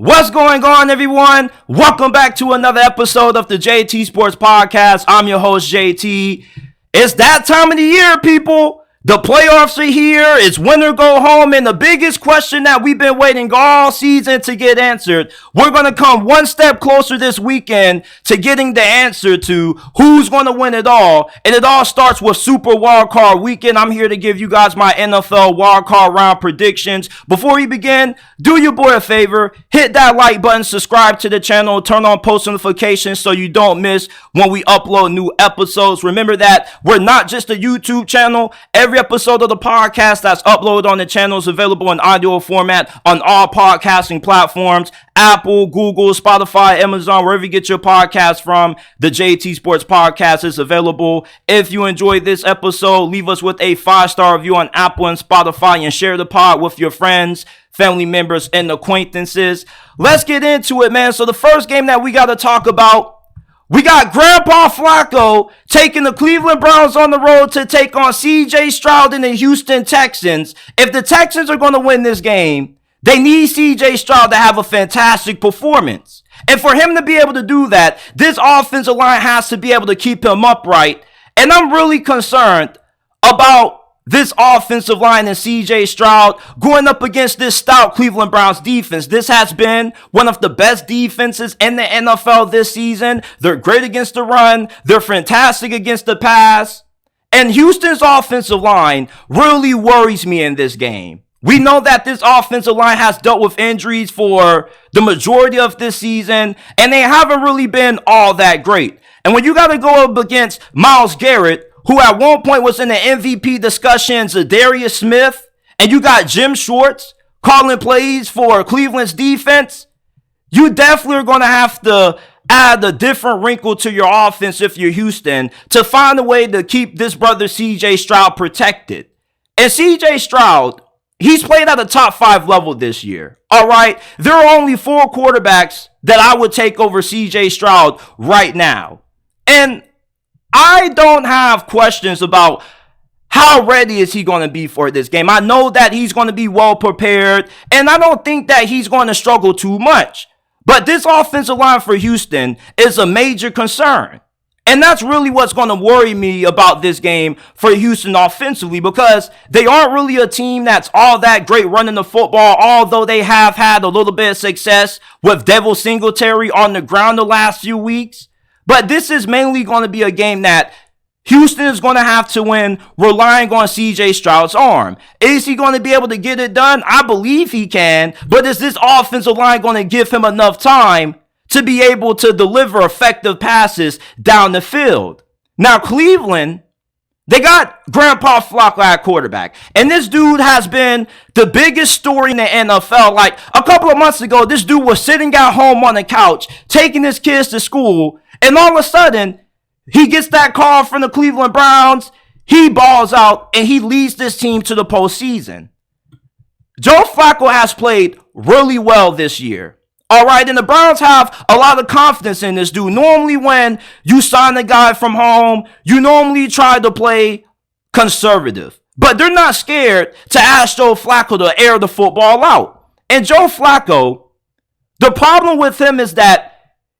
What's going on, everyone? Welcome back to another episode of the JT Sports Podcast. I'm your host, JT. It's that time of the year, people. The playoffs are here. It's win or go home. And the biggest question that we've been waiting all season to get answered, we're going to come one step closer this weekend to getting the answer to who's going to win it all. And it all starts with Super Wildcard Weekend. I'm here to give you guys my NFL Wildcard Round predictions. Before we begin, do your boy a favor. Hit that like button, subscribe to the channel, turn on post notifications so you don't miss when we upload new episodes. Remember that we're not just a YouTube channel. Every episode of the podcast that's uploaded on the channel is available in audio format on all podcasting platforms: Apple, Google, Spotify, Amazon, wherever you get your podcast from. The JT Sports Podcast is available. If you enjoyed this episode, leave us with a 5-star review on Apple and Spotify and share the pod with your friends, family members, and acquaintances. Let's get into it, man. So the first game that we got to talk about, we got Grandpa Flacco taking the Cleveland Browns on the road to take on CJ Stroud and the Houston Texans. If the Texans are going to win this game, they need CJ Stroud to have a fantastic performance. And for him to be able to do that, this offensive line has to be able to keep him upright. And I'm really concerned about this offensive line and CJ Stroud going up against this stout Cleveland Browns defense. This has been one of the best defenses in the NFL this season. They're great against the run. They're fantastic against the pass. And Houston's offensive line really worries me in this game. We know that this offensive line has dealt with injuries for the majority of this season, and they haven't really been all that great. And when you got to go up against Myles Garrett, who at one point was in the MVP discussions, Darius Smith, and you got Jim Schwartz calling plays for Cleveland's defense, you definitely are going to have to add a different wrinkle to your offense if you're Houston to find a way to keep this brother CJ Stroud protected. And CJ Stroud, he's played at a top 5 level this year. All right, there are only 4 quarterbacks that I would take over CJ Stroud right now. And I don't have questions about how ready is he going to be for this game. I know that he's going to be well prepared, and I don't think that he's going to struggle too much. But this offensive line for Houston is a major concern. And that's really what's going to worry me about this game for Houston offensively, because they aren't really a team that's all that great running the football, although they have had a little bit of success with Devin Singletary on the ground the last few weeks. But this is mainly going to be a game that Houston is going to have to win relying on CJ Stroud's arm. Is he going to be able to get it done? I believe he can. But is this offensive line going to give him enough time to be able to deliver effective passes down the field? Now, Cleveland, they got Grandpa Flacco at quarterback. And this dude has been the biggest story in the NFL. Like a couple of months ago, this dude was sitting at home on the couch, taking his kids to school. And all of a sudden, he gets that call from the Cleveland Browns. He balls out and he leads this team to the postseason. Joe Flacco has played really well this year. All right, and the Browns have a lot of confidence in this dude. Normally when you sign a guy from home, you normally try to play conservative. But they're not scared to ask Joe Flacco to air the football out. And Joe Flacco, the problem with him is that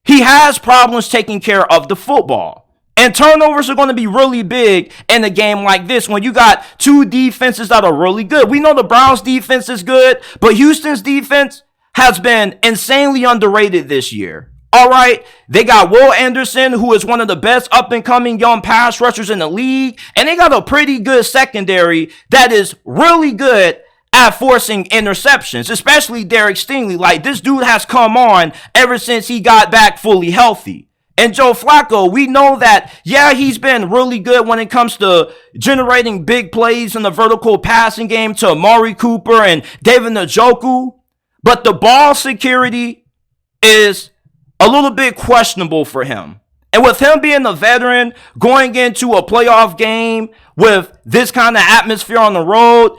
he has problems taking care of the football. And turnovers are going to be really big in a game like this when you got 2 defenses that are really good. We know the Browns defense is good, but Houston's defense has been insanely underrated this year. All right, they got Will Anderson, who is one of the best up-and-coming young pass rushers in the league, and they got a pretty good secondary that is really good at forcing interceptions, especially Derek Stingley. Like, this dude has come on ever since he got back fully healthy. And Joe Flacco, we know that, yeah, he's been really good when it comes to generating big plays in the vertical passing game to Amari Cooper and David Njoku. But the ball security is a little bit questionable for him. And with him being a veteran, going into a playoff game with this kind of atmosphere on the road,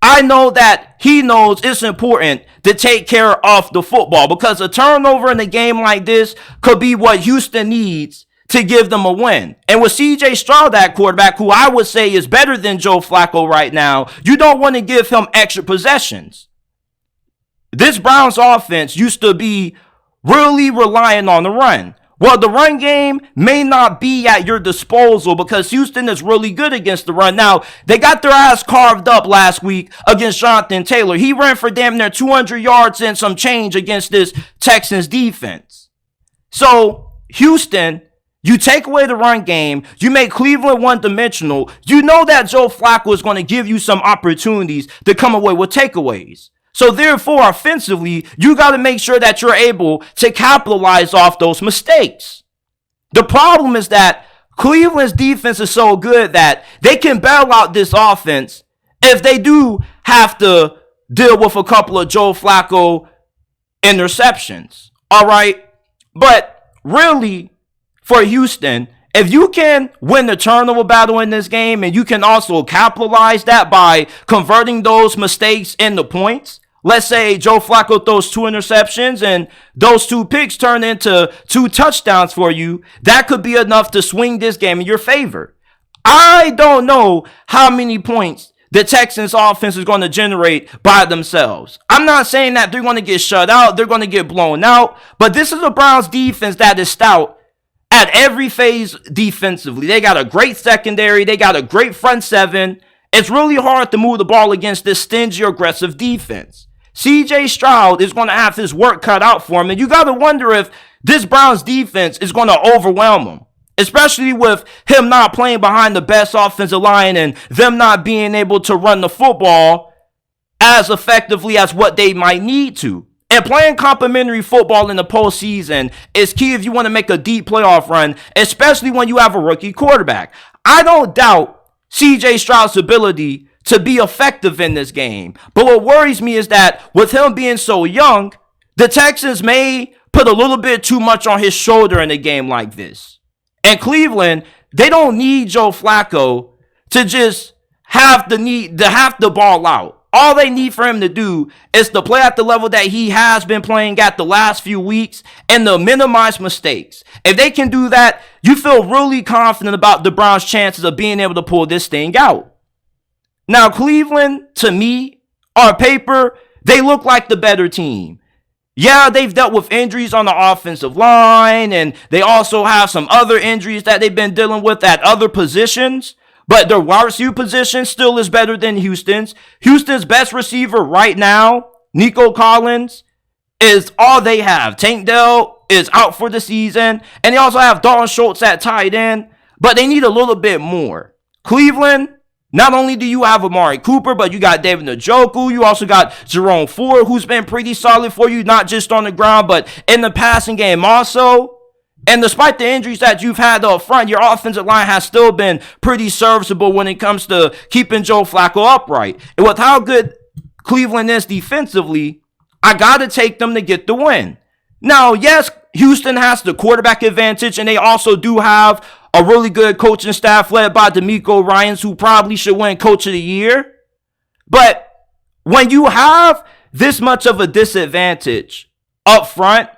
I know that he knows it's important to take care of the football, because a turnover in a game like this could be what Houston needs to give them a win. And with CJ Stroud at quarterback, who I would say is better than Joe Flacco right now, you don't want to give him extra possessions. this Browns offense used to be really relying on the run. Well, the run game may not be at your disposal because Houston is really good against the run. Now, they got their ass carved up last week against Jonathan Taylor. He ran for damn near 200 yards and some change against this Texans defense. So, Houston, you take away the run game, you make Cleveland one-dimensional, you know that Joe Flacco is going to give you some opportunities to come away with takeaways. So therefore, offensively, you got to make sure that you're able to capitalize off those mistakes. The problem is that Cleveland's defense is so good that they can bail out this offense if they do have to deal with a couple of Joe Flacco interceptions. All right? But really, for Houston, if you can win the turnover battle in this game and you can also capitalize that by converting those mistakes into points, let's say Joe Flacco throws 2 interceptions and those 2 picks turn into 2 touchdowns for you, that could be enough to swing this game in your favor. I don't know how many points the Texans offense is going to generate by themselves. I'm not saying that they're going to get shut out, they're going to get blown out, but this is a Browns defense that is stout at every phase defensively. They got a great secondary, they got a great front seven. It's really hard to move the ball against this stingy, aggressive defense. CJ Stroud is going to have his work cut out for him, and you got to wonder if this Browns defense is going to overwhelm him, especially with him not playing behind the best offensive line and them not being able to run the football as effectively as what they might need to. And playing complementary football in the postseason is key if you want to make a deep playoff run, especially when you have a rookie quarterback. I don't doubt CJ Stroud's ability to be effective in this game. But what worries me is that with him being so young, the Texans may put a little bit too much on his shoulder in a game like this. And Cleveland, they don't need Joe Flacco to just have the ball out. All they need for him to do is to play at the level that he has been playing at the last few weeks and to minimize mistakes. If they can do that, you feel really confident about the Browns' chances of being able to pull this thing out. Now, Cleveland, to me, on paper, they look like the better team. Yeah, they've dealt with injuries on the offensive line, and they also have some other injuries that they've been dealing with at other positions. But their wide receiver position still is better than Houston's. Houston's best receiver right now, Nico Collins, is all they have. Tank Dell is out for the season, and they also have Dalton Schultz at tight end, but they need a little bit more. Cleveland, not only do you have Amari Cooper, but you got David Njoku. You also got Jerome Ford, who's been pretty solid for you, not just on the ground, but in the passing game also. And despite the injuries that you've had up front, your offensive line has still been pretty serviceable when it comes to keeping Joe Flacco upright. And with how good Cleveland is defensively, I got to take them to get the win. Now, yes, Houston has the quarterback advantage, and they also do have a really good coaching staff led by DeMeco Ryans, who probably should win Coach of the Year. But when you have this much of a disadvantage up front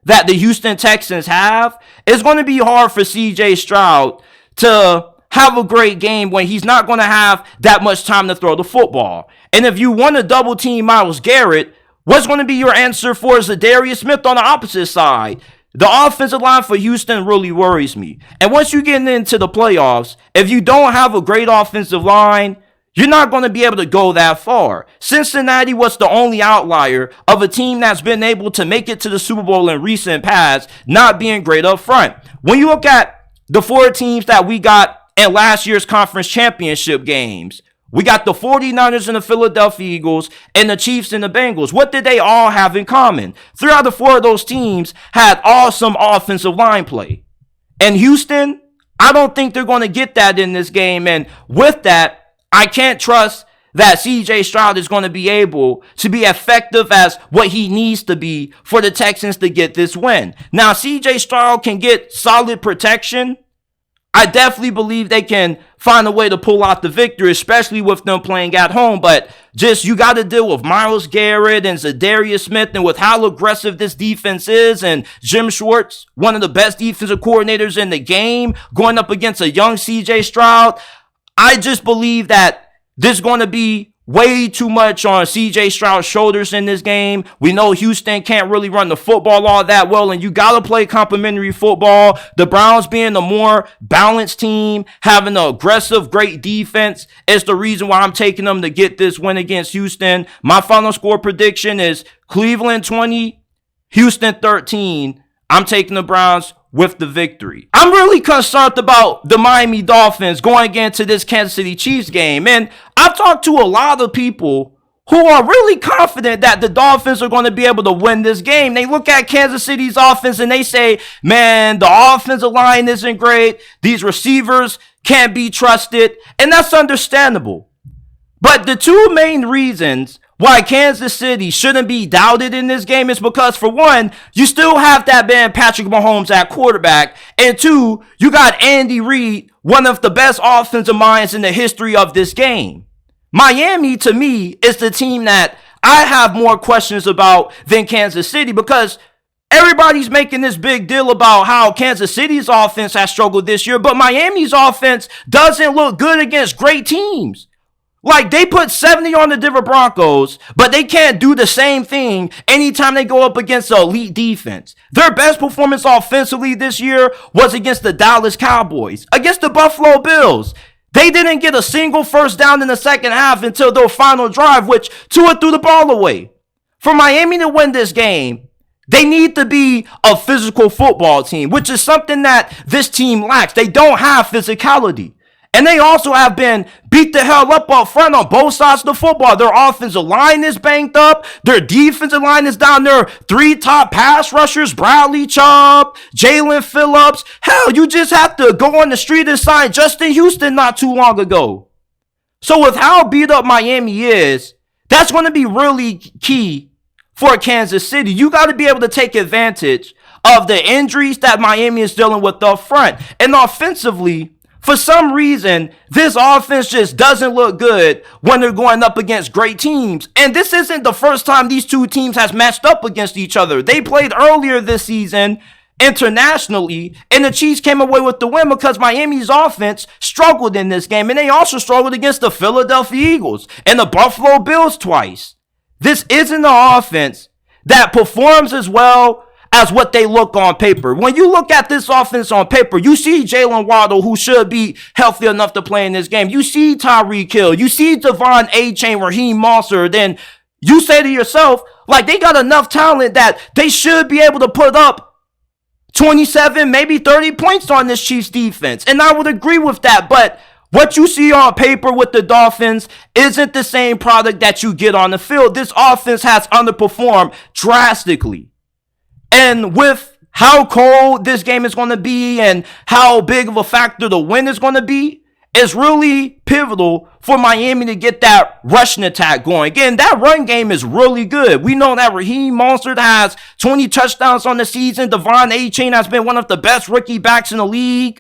that the Houston Texans have, it's going to be hard for CJ Stroud to have a great game when he's not going to have that much time to throw the football. And if you want to double team Myles Garrett, what's going to be your answer for Zadarius Smith on the opposite side? The offensive line for Houston really worries me. And once you get into the playoffs, if you don't have a great offensive line, you're not going to be able to go that far. Cincinnati was the only outlier of a team that's been able to make it to the Super Bowl in recent past, not being great up front. When you look at the 4 teams that we got in last year's conference championship games, we got the 49ers and the Philadelphia Eagles and the Chiefs and the Bengals. What did they all have in common? 3 out of 4 of those teams had awesome offensive line play. And Houston, I don't think they're going to get that in this game. And with that, I can't trust that CJ Stroud is going to be able to be effective as what he needs to be for the Texans to get this win. Now, CJ Stroud can get solid protection. I definitely believe they can find a way to pull out the victory, especially with them playing at home. But just you got to deal with Myles Garrett and Zadarius Smith, and with how aggressive this defense is, and Jim Schwartz, one of the best defensive coordinators in the game, going up against a young CJ Stroud. I just believe that this is going to be way too much on CJ Stroud's shoulders in this game. We know Houston can't really run the football all that well, and you got to play complementary football. The Browns being the more balanced team, having an aggressive, great defense is the reason why I'm taking them to get this win against Houston. My final score prediction is Cleveland 20, Houston 13. I'm taking the Browns with the victory. I'm really concerned about the Miami Dolphins going into this Kansas City Chiefs game. And I've talked to a lot of people who are really confident that the Dolphins are going to be able to win this game. They look at Kansas City's offense and they say, man, the offensive line isn't great. These receivers can't be trusted. And that's understandable. But the two main reasons why Kansas City shouldn't be doubted in this game is because, for one, you still have that man Patrick Mahomes at quarterback, and two, you got Andy Reid, one of the best offensive minds in the history of this game. Miami, to me, is the team that I have more questions about than Kansas City, because everybody's making this big deal about how Kansas City's offense has struggled this year, but Miami's offense doesn't look good against great teams. Like, they put 70 on the Denver Broncos, but they can't do the same thing anytime they go up against an elite defense. Their best performance offensively this year was against the Dallas Cowboys, against the Buffalo Bills. They didn't get a single first down in the second half until their final drive, which Tua threw the ball away. For Miami to win this game, they need to be a physical football team, which is something that this team lacks. They don't have physicality. And they also have been beat the hell up front on both sides of the football. Their offensive line is banged up. Their defensive line is down. Their three top pass rushers, Bradley Chubb, Jalen Phillips. Hell, you just have to go on the street and sign Justin Houston not too long ago. So with how beat up Miami is, that's going to be really key for Kansas City. You got to be able to take advantage of the injuries that Miami is dealing with up front. And offensively, for some reason, this offense just doesn't look good when they're going up against great teams. And this isn't the first time these two teams has matched up against each other. They played earlier this season internationally, and the Chiefs came away with the win because Miami's offense struggled in this game. And they also struggled against the Philadelphia Eagles and the Buffalo Bills twice. This isn't an offense that performs as well as what they look on paper. When you look at this offense on paper, you see Jalen Waddle, who should be healthy enough to play in this game. You see Tyreek Hill. You see Devon A-Chain, Raheem Mostert. Then you say to yourself, like, they got enough talent that they should be able to put up 27, maybe 30 points on this Chiefs defense. And I would agree with that. But what you see on paper with the Dolphins isn't the same product that you get on the field. This offense has underperformed drastically. And with how cold this game is going to be and how big of a factor the win is going to be, it's really pivotal for Miami to get that rushing attack going. Again, that run game is really good. We know that Raheem Mostert has 20 touchdowns on the season. Devon A-Chain has been one of the best rookie backs in the league.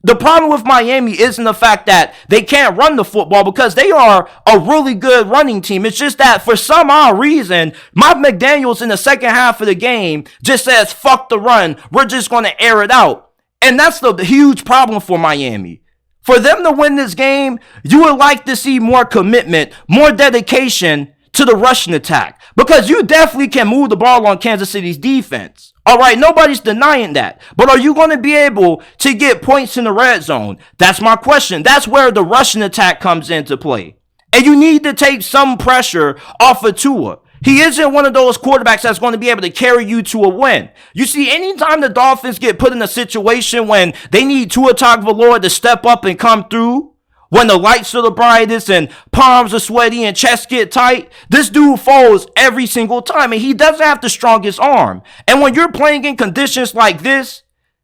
The problem with Miami isn't the fact that they can't run the football, because they are a really good running team. It's just that for some odd reason, Mike McDaniels in the second half of the game just says, fuck the run. We're just going to air it out. And that's the huge problem for Miami. For them to win this game, you would like to see more commitment, more dedication to the rushing attack, because you definitely can move the ball on Kansas City's defense. All right, nobody's denying that. But are you going to be able to get points in the red zone? That's my question. That's where the rushing attack comes into play. And you need to take some pressure off of Tua. He isn't one of those quarterbacks that's going to be able to carry you to a win. You see, anytime the Dolphins get put in a situation when they need Tua Tagovailoa to step up and come through, when the lights are the brightest and palms are sweaty and chests get tight, this dude falls every single time, and he doesn't have the strongest arm. And when you're playing in conditions like this,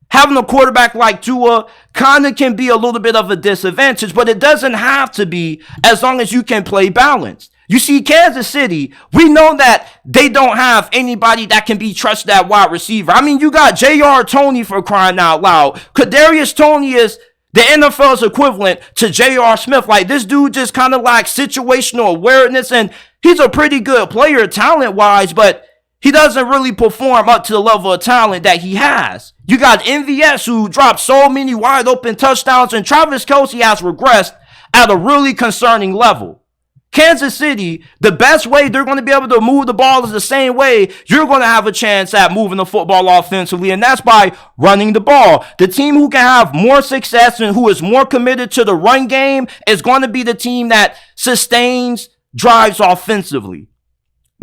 having a quarterback like Tua kind of can be a little bit of a disadvantage, but it doesn't have to be as long as you can play balanced. You see, Kansas City, we know that they don't have anybody that can be trusted at wide receiver. I mean, you got J.R. Toney, for crying out loud. Kadarius Toney is the NFL's equivalent to J.R. Smith. Like, this dude just kind of lacks situational awareness, and he's a pretty good player talent-wise, but he doesn't really perform up to the level of talent that he has. You got MVS, who dropped so many wide-open touchdowns, and Travis Kelce has regressed at a really concerning level. Kansas City, the best way they're going to be able to move the ball is the same way you're going to have a chance at moving the football offensively, and that's by running the ball. The team who can have more success and who is more committed to the run game is going to be the team that sustains drives offensively.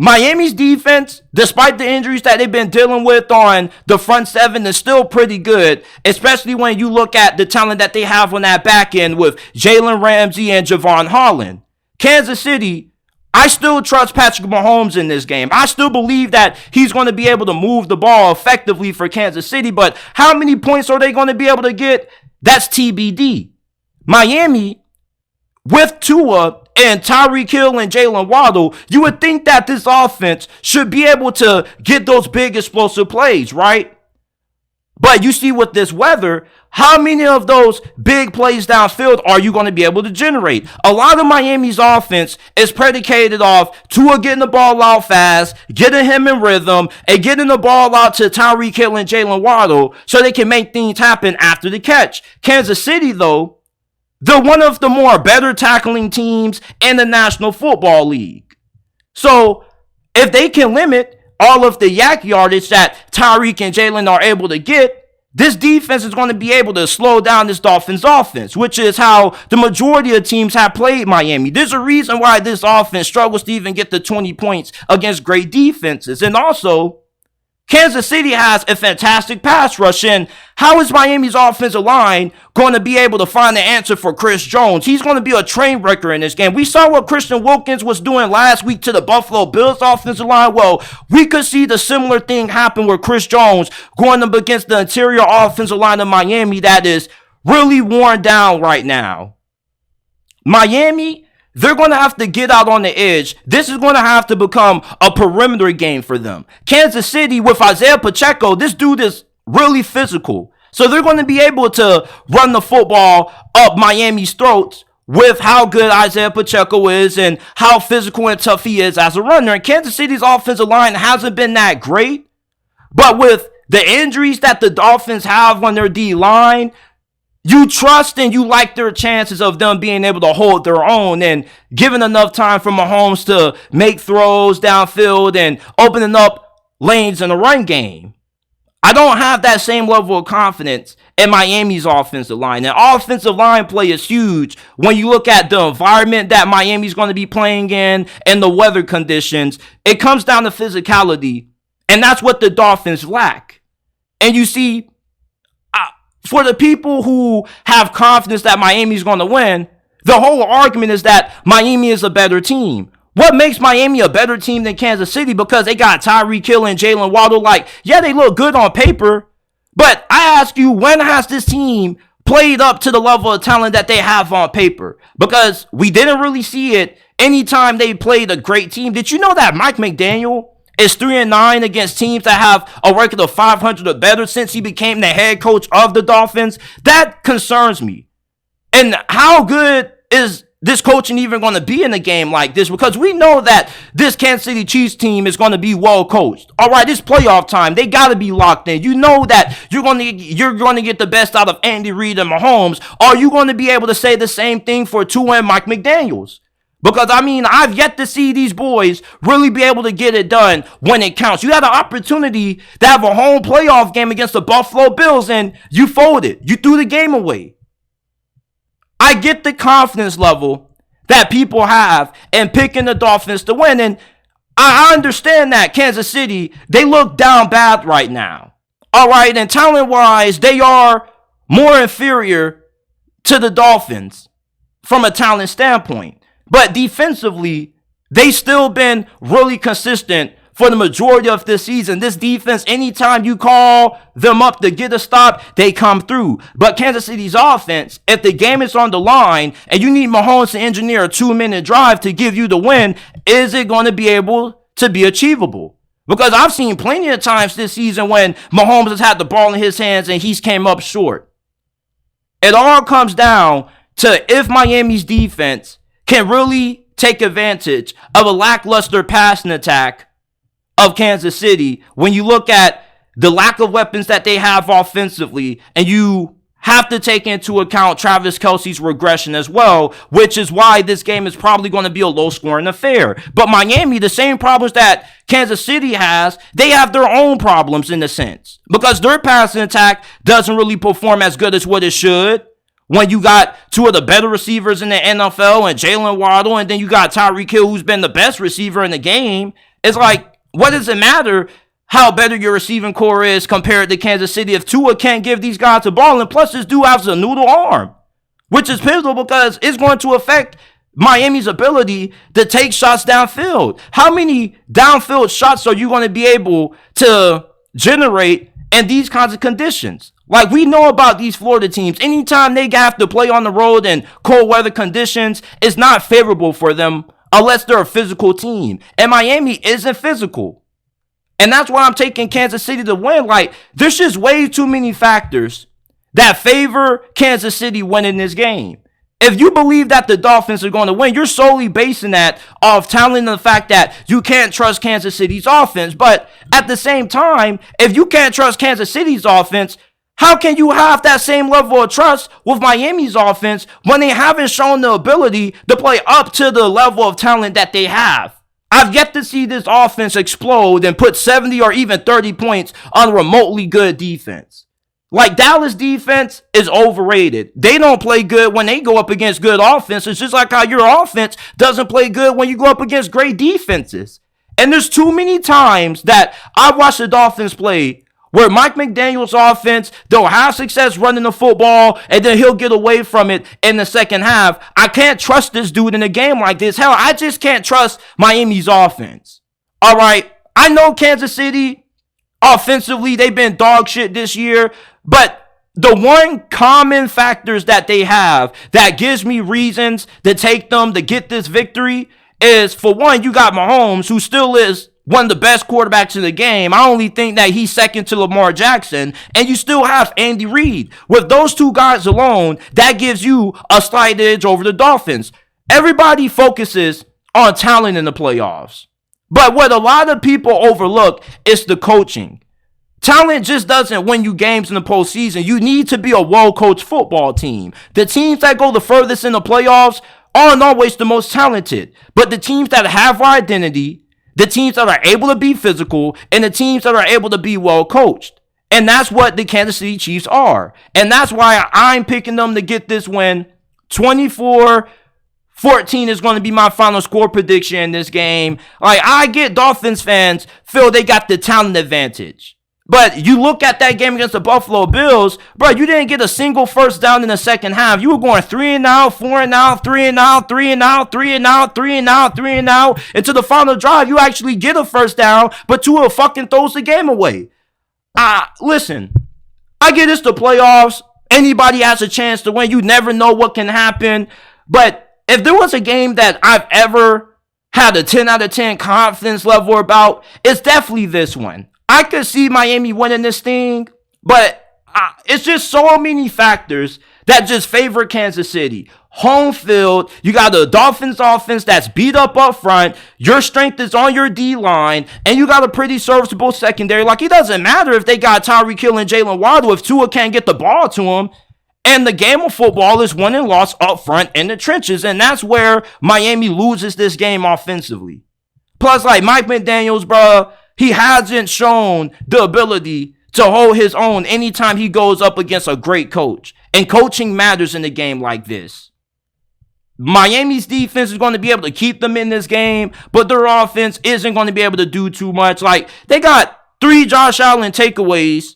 Miami's defense, despite the injuries that they've been dealing with on the front seven, is still pretty good, especially when you look at the talent that they have on that back end with Jalen Ramsey and Javon Holland. Kansas City, I still trust Patrick Mahomes in this game. I still believe that he's going to be able to move the ball effectively for Kansas City, but how many points are they going to be able to get? That's TBD. Miami, with Tua and Tyreek Hill and Jalen Waddle, you would think that this offense should be able to get those big explosive plays, right? But you see with this weather, how many of those big plays downfield are you going to be able to generate? A lot of Miami's offense is predicated off Tua getting the ball out fast, getting him in rhythm, and getting the ball out to Tyreek Hill and Jalen Waddle so they can make things happen after the catch. Kansas City, though, they're one of the more better tackling teams in the National Football League. So if they can limit all of the yak yardage that Tyreek and Jalen are able to get, this defense is going to be able to slow down this Dolphins offense, which is how the majority of teams have played Miami. There's a reason why this offense struggles to even get the 20 points against great defenses. And also, Kansas City has a fantastic pass rush. And how is Miami's offensive line going to be able to find the answer for Chris Jones? He's going to be a train wrecker in this game. We saw what Christian Wilkins was doing last week to the Buffalo Bills offensive line. Well, we could see the similar thing happen with Chris Jones going up against the interior offensive line of Miami that is really worn down right now. Miami, they're going to have to get out on the edge. This is going to have to become a perimeter game for them. Kansas City with Isaiah Pacheco, this dude is really physical. So they're going to be able to run the football up Miami's throats with how good Isaiah Pacheco is and how physical and tough he is as a runner. And Kansas City's offensive line hasn't been that great. But with the injuries that the Dolphins have on their D-line, you trust and you like their chances of them being able to hold their own and giving enough time for Mahomes to make throws downfield and opening up lanes in the run game. I don't have that same level of confidence in Miami's offensive line. And offensive line play is huge when you look at the environment that Miami's going to be playing in and the weather conditions. It comes down to physicality, and that's what the Dolphins lack. And you see, for the people who have confidence that Miami's going to win, the whole argument is that Miami is a better team. What makes Miami a better team than Kansas City? Because they got Tyreek Hill and Jalen Waddle. Like, yeah, they look good on paper. But I ask you, when has this team played up to the level of talent that they have on paper? Because we didn't really see it anytime they played a great team. Did you know that Mike McDaniel is 3-9 against teams that have a record of 500 or better since he became the head coach of the Dolphins? That concerns me. And how good is this coaching even going to be in a game like this? Because we know that this Kansas City Chiefs team is going to be well coached. All right, it's playoff time. They got to be locked in. You know that you're going to get the best out of Andy Reid and Mahomes. Are you going to be able to say the same thing for Tua and Mike McDaniels? Because, I mean, I've yet to see these boys really be able to get it done when it counts. You had an opportunity to have a home playoff game against the Buffalo Bills, and you folded. You threw the game away. I get the confidence level that people have in picking the Dolphins to win, and I understand that Kansas City, they look down bad right now. All right, and talent-wise, they are more inferior to the Dolphins from a talent standpoint. But defensively, they still been really consistent for the majority of this season. This defense, anytime you call them up to get a stop, they come through. But Kansas City's offense, if the game is on the line and you need Mahomes to engineer a 2-minute drive to give you the win, is it going to be able to be achievable? Because I've seen plenty of times this season when Mahomes has had the ball in his hands and he's came up short. It all comes down to if Miami's defense can really take advantage of a lackluster passing attack of Kansas City when you look at the lack of weapons that they have offensively and you have to take into account Travis Kelce's regression as well, which is why this game is probably going to be a low-scoring affair. But Miami, the same problems that Kansas City has, they have their own problems in a sense, because their passing attack doesn't really perform as good as what it should. When you got two of the better receivers in the NFL and Jalen Waddle, and then you got Tyreek Hill, who's been the best receiver in the game, it's like, what does it matter how better your receiving core is compared to Kansas City if Tua can't give these guys the ball? And plus, this dude has a noodle arm, which is pivotal because it's going to affect Miami's ability to take shots downfield. How many downfield shots are you going to be able to generate in these kinds of conditions? Like, we know about these Florida teams. Anytime they have to play on the road in cold weather conditions, it's not favorable for them unless they're a physical team. And Miami isn't physical. And that's why I'm taking Kansas City to win. Like, there's just way too many factors that favor Kansas City winning this game. If you believe that the Dolphins are going to win, you're solely basing that off talent and the fact that you can't trust Kansas City's offense. But at the same time, if you can't trust Kansas City's offense, how can you have that same level of trust with Miami's offense when they haven't shown the ability to play up to the level of talent that they have? I've yet to see this offense explode and put 70 or even 30 points on a remotely good defense. Like, Dallas defense is overrated. They don't play good when they go up against good offenses, just like how your offense doesn't play good when you go up against great defenses. And there's too many times that I watched the Dolphins play where Mike McDaniel's offense, they'll have success running the football, and then he'll get away from it in the second half. I can't trust this dude in a game like this. Hell, I just can't trust Miami's offense. All right, I know Kansas City, offensively, they've been dog shit this year, but the one common factors that they have that gives me reasons to take them to get this victory is, for one, you got Mahomes, who still is one of the best quarterbacks in the game. I only think that he's second to Lamar Jackson. And you still have Andy Reid. With those two guys alone, that gives you a slight edge over the Dolphins. Everybody focuses on talent in the playoffs. But what a lot of people overlook is the coaching. Talent just doesn't win you games in the postseason. You need to be a well-coached football team. The teams that go the furthest in the playoffs aren't always the most talented. But the teams that have identity, the teams that are able to be physical, and the teams that are able to be well coached. And that's what the Kansas City Chiefs are. And that's why I'm picking them to get this win. 24-14 is going to be my final score prediction in this game. Like, I get Dolphins fans feel they got the talent advantage. But you look at that game against the Buffalo Bills, bro, you didn't get a single first down in the second half. You were going 3-and-out, 4-and-out, 3-and-out, 3-and-out, 3-and-out, 3-and-out, 3-and-out. Until the final drive, you actually get a first down, but Tua fucking throws the game away. Listen, I get it's the playoffs. Anybody has a chance to win. You never know what can happen. But if there was a game that I've ever had a 10 out of 10 confidence level about, it's definitely this one. I could see Miami winning this thing, but it's just so many factors that just favor Kansas City. Home field, you got the Dolphins offense that's beat up front. Your strength is on your D-line, and you got a pretty serviceable secondary. Like, it doesn't matter if they got Tyreek Hill and Jalen Waddle if Tua can't get the ball to him. And the game of football is won and lost up front in the trenches, and that's where Miami loses this game offensively. Plus, like, Mike McDaniels, bro, he hasn't shown the ability to hold his own anytime he goes up against a great coach. And coaching matters in a game like this. Miami's defense is going to be able to keep them in this game, but their offense isn't going to be able to do too much. Like, they got 3 Josh Allen takeaways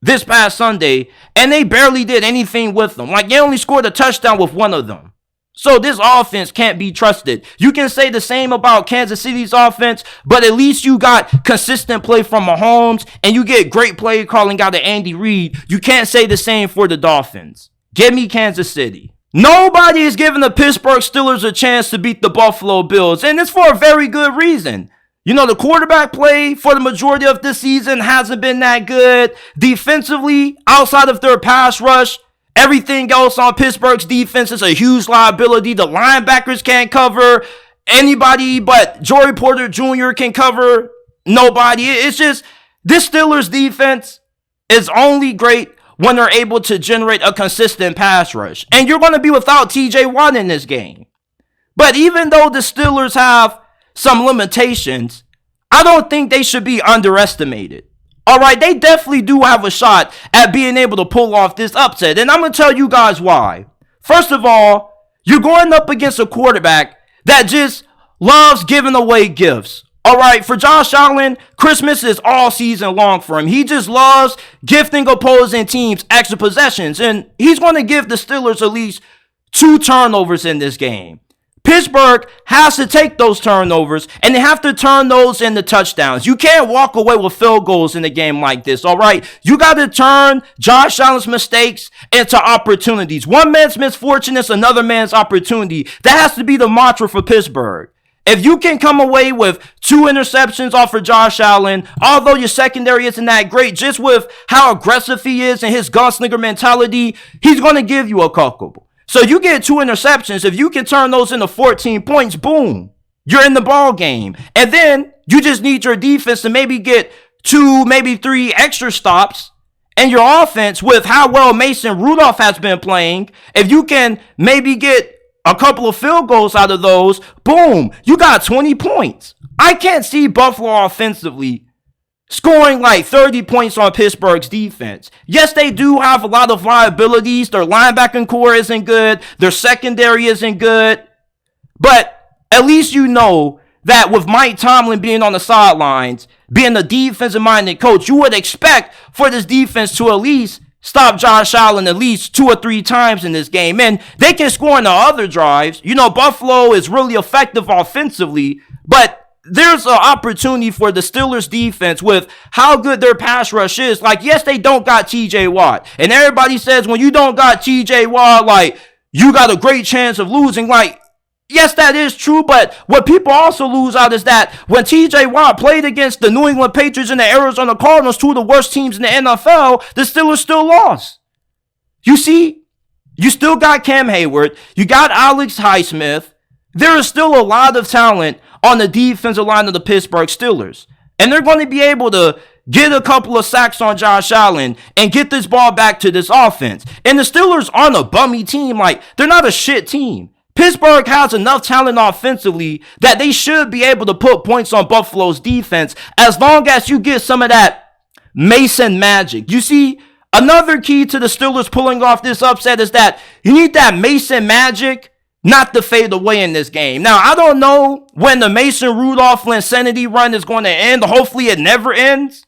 this past Sunday, and they barely did anything with them. Like, they only scored a touchdown with one of them. So this offense can't be trusted. You can say the same about Kansas City's offense, but at least you got consistent play from Mahomes, and you get great play calling out of Andy Reid. You can't say the same for the Dolphins. Give me Kansas City. Nobody is giving the Pittsburgh Steelers a chance to beat the Buffalo Bills, and it's for a very good reason. You know, the quarterback play for the majority of this season hasn't been that good. Defensively, outside of their pass rush, everything else on Pittsburgh's defense is a huge liability. The linebackers can't cover anybody, but Joey Porter Jr. can cover nobody. It's just, this Steelers defense is only great when they're able to generate a consistent pass rush. And you're going to be without TJ Watt in this game. But even though the Steelers have some limitations, I don't think they should be underestimated. All right, they definitely do have a shot at being able to pull off this upset. And I'm going to tell you guys why. First of all, you're going up against a quarterback that just loves giving away gifts. All right, for Josh Allen, Christmas is all season long for him. He just loves gifting opposing teams extra possessions. And he's going to give the Steelers at least 2 turnovers in this game. Pittsburgh has to take those turnovers, and they have to turn those into touchdowns. You can't walk away with field goals in a game like this, all right? You got to turn Josh Allen's mistakes into opportunities. One man's misfortune is another man's opportunity. That has to be the mantra for Pittsburgh. If you can come away with 2 interceptions off of Josh Allen, although your secondary isn't that great, just with how aggressive he is and his gunslinger mentality, he's going to give you a couple. So you get 2 interceptions. If you can turn those into 14 points, boom, you're in the ball game. And then you just need your defense to maybe get 2, maybe 3 extra stops. And your offense, with how well Mason Rudolph has been playing, if you can maybe get a couple of field goals out of those, boom, you got 20 points. I can't see Buffalo offensively scoring like 30 points on Pittsburgh's defense. Yes, they do have a lot of liabilities. Their linebacking core isn't good. Their secondary isn't good. But at least you know that with Mike Tomlin being on the sidelines, being the defensive-minded coach, you would expect for this defense to at least stop Josh Allen at least 2 or 3 times in this game. And they can score in the other drives. You know, Buffalo is really effective offensively, but there's an opportunity for the Steelers defense with how good their pass rush is. Like, yes, they don't got TJ Watt. And everybody says when you don't got TJ Watt, like, you got a great chance of losing. Like, yes, that is true. But what people also lose out is that when TJ Watt played against the New England Patriots and the Arizona Cardinals, 2 of the worst teams in the NFL, the Steelers still lost. You see, you still got Cam Hayward. You got Alex Highsmith. There is still a lot of talent on the defensive line of the Pittsburgh Steelers. And they're going to be able to get a couple of sacks on Josh Allen and get this ball back to this offense. And the Steelers aren't a bummy team. Like, they're not a shit team. Pittsburgh has enough talent offensively that they should be able to put points on Buffalo's defense as long as you get some of that Mason magic. You see, another key to the Steelers pulling off this upset is that you need that Mason magic not to fade away in this game. Now, I don't know when the Mason Rudolph insanity run is going to end. Hopefully it never ends.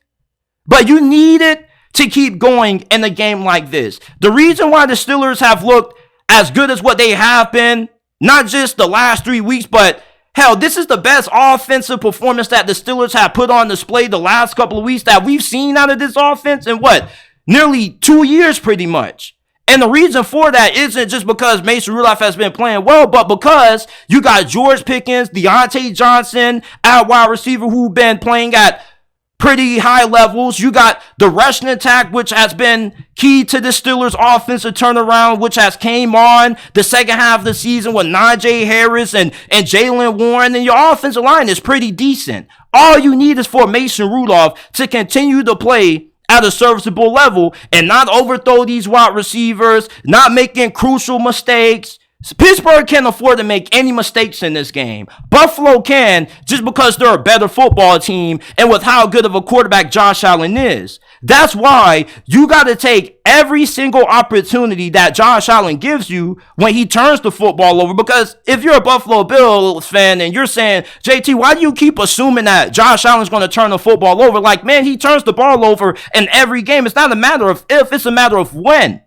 But you need it to keep going in a game like this. The reason why the Steelers have looked as good as what they have been, not just the last 3 weeks, but hell, this is the best offensive performance that the Steelers have put on display the last couple of weeks that we've seen out of this offense in nearly 2 years pretty much. And the reason for that isn't just because Mason Rudolph has been playing well, but because you got George Pickens, Deontay Johnson at wide receiver who've been playing at pretty high levels. You got the rushing attack, which has been key to the Steelers' offensive turnaround, which has came on the second half of the season with Najee Harris and Jalen Warren. And your offensive line is pretty decent. All you need is for Mason Rudolph to continue to play at a serviceable level and not overthrow these wide receivers, not making crucial mistakes. Pittsburgh can't afford to make any mistakes in this game. Buffalo can, just because they're a better football team and with how good of a quarterback Josh Allen is. That's why you got to take every single opportunity that Josh Allen gives you when he turns the football over. Because if you're a Buffalo Bills fan and you're saying, JT, why do you keep assuming that Josh Allen's going to turn the football over? Like, man, he turns the ball over in every game. It's not a matter of if, it's a matter of when.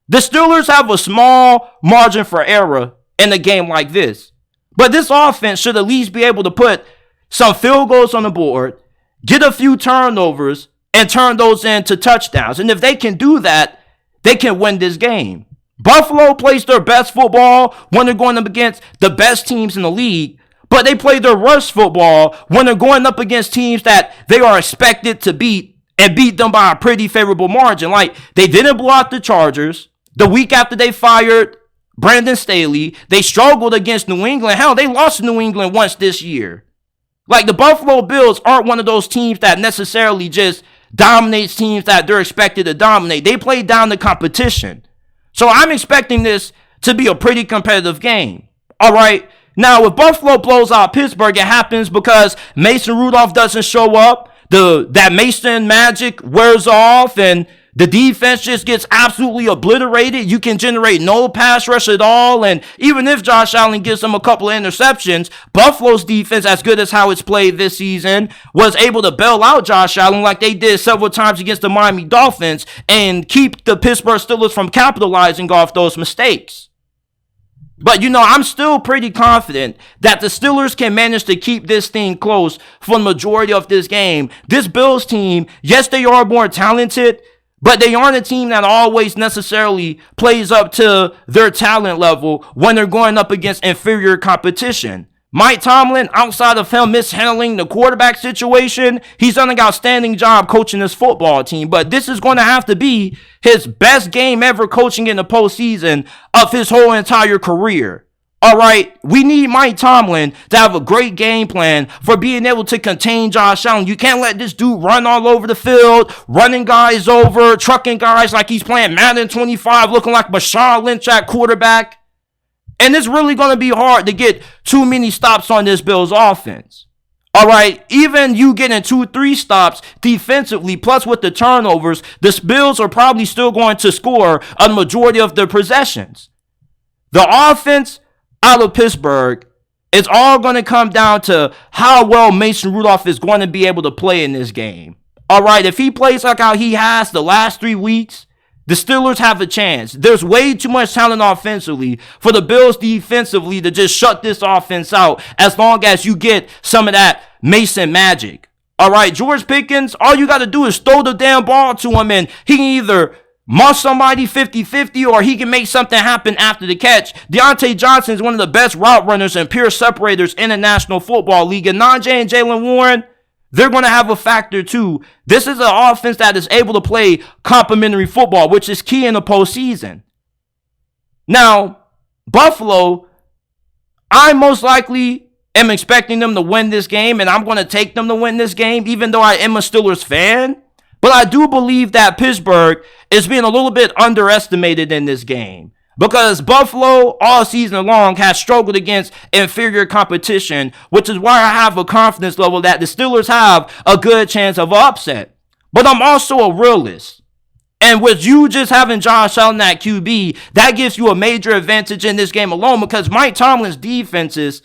The Steelers have a small margin for error in a game like this. But this offense should at least be able to put some field goals on the board, get a few turnovers, and turn those into touchdowns. And if they can do that, they can win this game. Buffalo plays their best football when they're going up against the best teams in the league, but they play their worst football when they're going up against teams that they are expected to beat and beat them by a pretty favorable margin. Like, they didn't blow out the Chargers. The week after they fired Brandon Staley, they struggled against New England. Hell, they lost to New England once this year. Like, the Buffalo Bills aren't one of those teams that necessarily just dominates teams that they're expected to dominate. They play down the competition. So I'm expecting this to be a pretty competitive game. All right. Now, if Buffalo blows out Pittsburgh, it happens because Mason Rudolph doesn't show up. That Mason magic wears off and the defense just gets absolutely obliterated. You can generate no pass rush at all. And even if Josh Allen gives them a couple of interceptions, Buffalo's defense, as good as how it's played this season, was able to bail out Josh Allen like they did several times against the Miami Dolphins and keep the Pittsburgh Steelers from capitalizing off those mistakes. But, I'm still pretty confident that the Steelers can manage to keep this thing close for the majority of this game. This Bills team, yes, they are more talented, but they aren't a team that always necessarily plays up to their talent level when they're going up against inferior competition. Mike Tomlin, outside of him mishandling the quarterback situation, he's done an outstanding job coaching this football team. But this is going to have to be his best game ever coaching in the postseason of his whole entire career. All right, we need Mike Tomlin to have a great game plan for being able to contain Josh Allen. You can't let this dude run all over the field, running guys over, trucking guys like he's playing Madden 25, looking like Marshawn Lynch at quarterback. And it's really going to be hard to get too many stops on this Bills offense. All right, even you getting 2-3 stops defensively, plus with the turnovers, the Bills are probably still going to score a majority of their possessions. The offense out of Pittsburgh, it's all going to come down to how well Mason Rudolph is going to be able to play in this game. All right, if he plays like how he has the last 3 weeks, the Steelers have a chance. There's way too much talent offensively for the Bills defensively to just shut this offense out as long as you get some of that Mason magic. All right, George Pickens, all you got to do is throw the damn ball to him and he can either must somebody 50-50 or he can make something happen after the catch. Deontay Johnson is one of the best route runners and pure separators in the National Football League. And Najee and Jalen Warren, they're going to have a factor too. This is an offense that is able to play complementary football, which is key in the postseason. Now, Buffalo, I most likely am expecting them to win this game, and I'm going to take them to win this game, even though I am a Steelers fan. But I do believe that Pittsburgh is being a little bit underestimated in this game because Buffalo all season long has struggled against inferior competition, which is why I have a confidence level that the Steelers have a good chance of an upset. But I'm also a realist. And with you just having Josh Allen at QB, that gives you a major advantage in this game alone because Mike Tomlin's defenses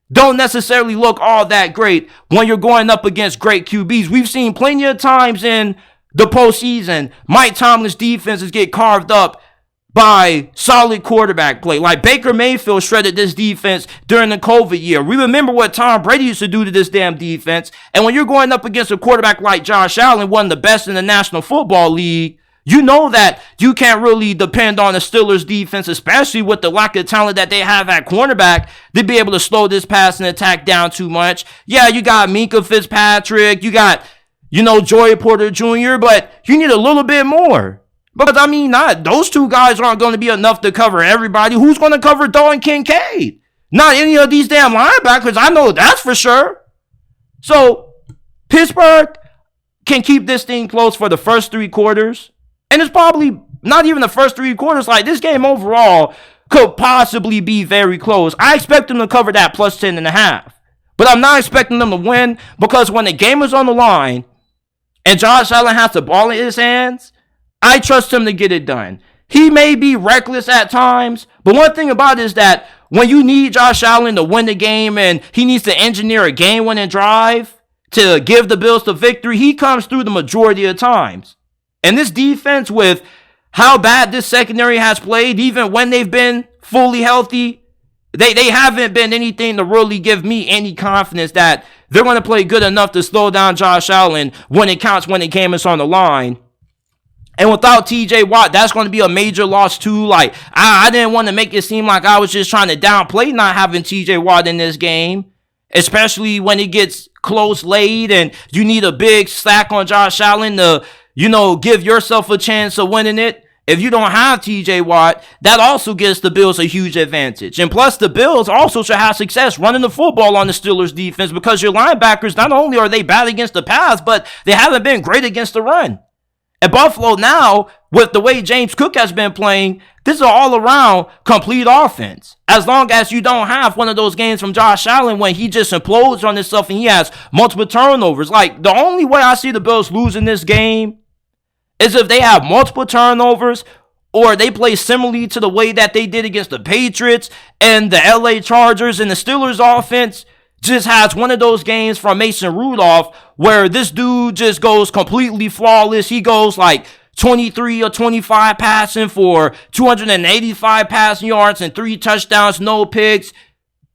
don't necessarily look all that great when you're going up against great QBs. We've seen plenty of times in the postseason, Mike Tomlin's defenses get carved up by solid quarterback play. Like Baker Mayfield shredded this defense during the COVID year. We remember what Tom Brady used to do to this damn defense. And when you're going up against a quarterback like Josh Allen, one of the best in the National Football League, you know that you can't really depend on the Steelers defense, especially with the lack of talent that they have at cornerback, to be able to slow this passing attack down too much. Yeah, you got Minkah Fitzpatrick, you got, Joey Porter Jr., but you need a little bit more. Because, those two guys aren't going to be enough to cover everybody. Who's going to cover Dalton Kincaid? Not any of these damn linebackers. I know that's for sure. So, Pittsburgh can keep this thing close for the first 3 quarters. And it's probably not even the first 3 quarters. Like, this game overall could possibly be very close. I expect them to cover that plus 10.5. But I'm not expecting them to win because when the game is on the line and Josh Allen has the ball in his hands, I trust him to get it done. He may be reckless at times, but one thing about it is that when you need Josh Allen to win the game and he needs to engineer a game-winning drive to give the Bills the victory, he comes through the majority of times. And this defense, with how bad this secondary has played, even when they've been fully healthy, they haven't been anything to really give me any confidence that they're going to play good enough to slow down Josh Allen when it counts, when the game is on the line. And without TJ Watt, that's going to be a major loss too. Like, I didn't want to make it seem like I was just trying to downplay not having TJ Watt in this game, especially when it gets close late and you need a big sack on Josh Allen to, give yourself a chance of winning it. If you don't have TJ Watt, that also gives the Bills a huge advantage. And plus, the Bills also should have success running the football on the Steelers defense because your linebackers, not only are they bad against the pass, but they haven't been great against the run. And Buffalo now, with the way James Cook has been playing, this is an all-around complete offense. As long as you don't have one of those games from Josh Allen when he just implodes on himself and he has multiple turnovers. Like, the only way I see the Bills losing this game is if they have multiple turnovers or they play similarly to the way that they did against the Patriots and the LA Chargers, and the Steelers offense just has one of those games from Mason Rudolph where this dude just goes completely flawless. He goes like 23 or 25 passing for 285 passing yards and 3 touchdowns, no picks.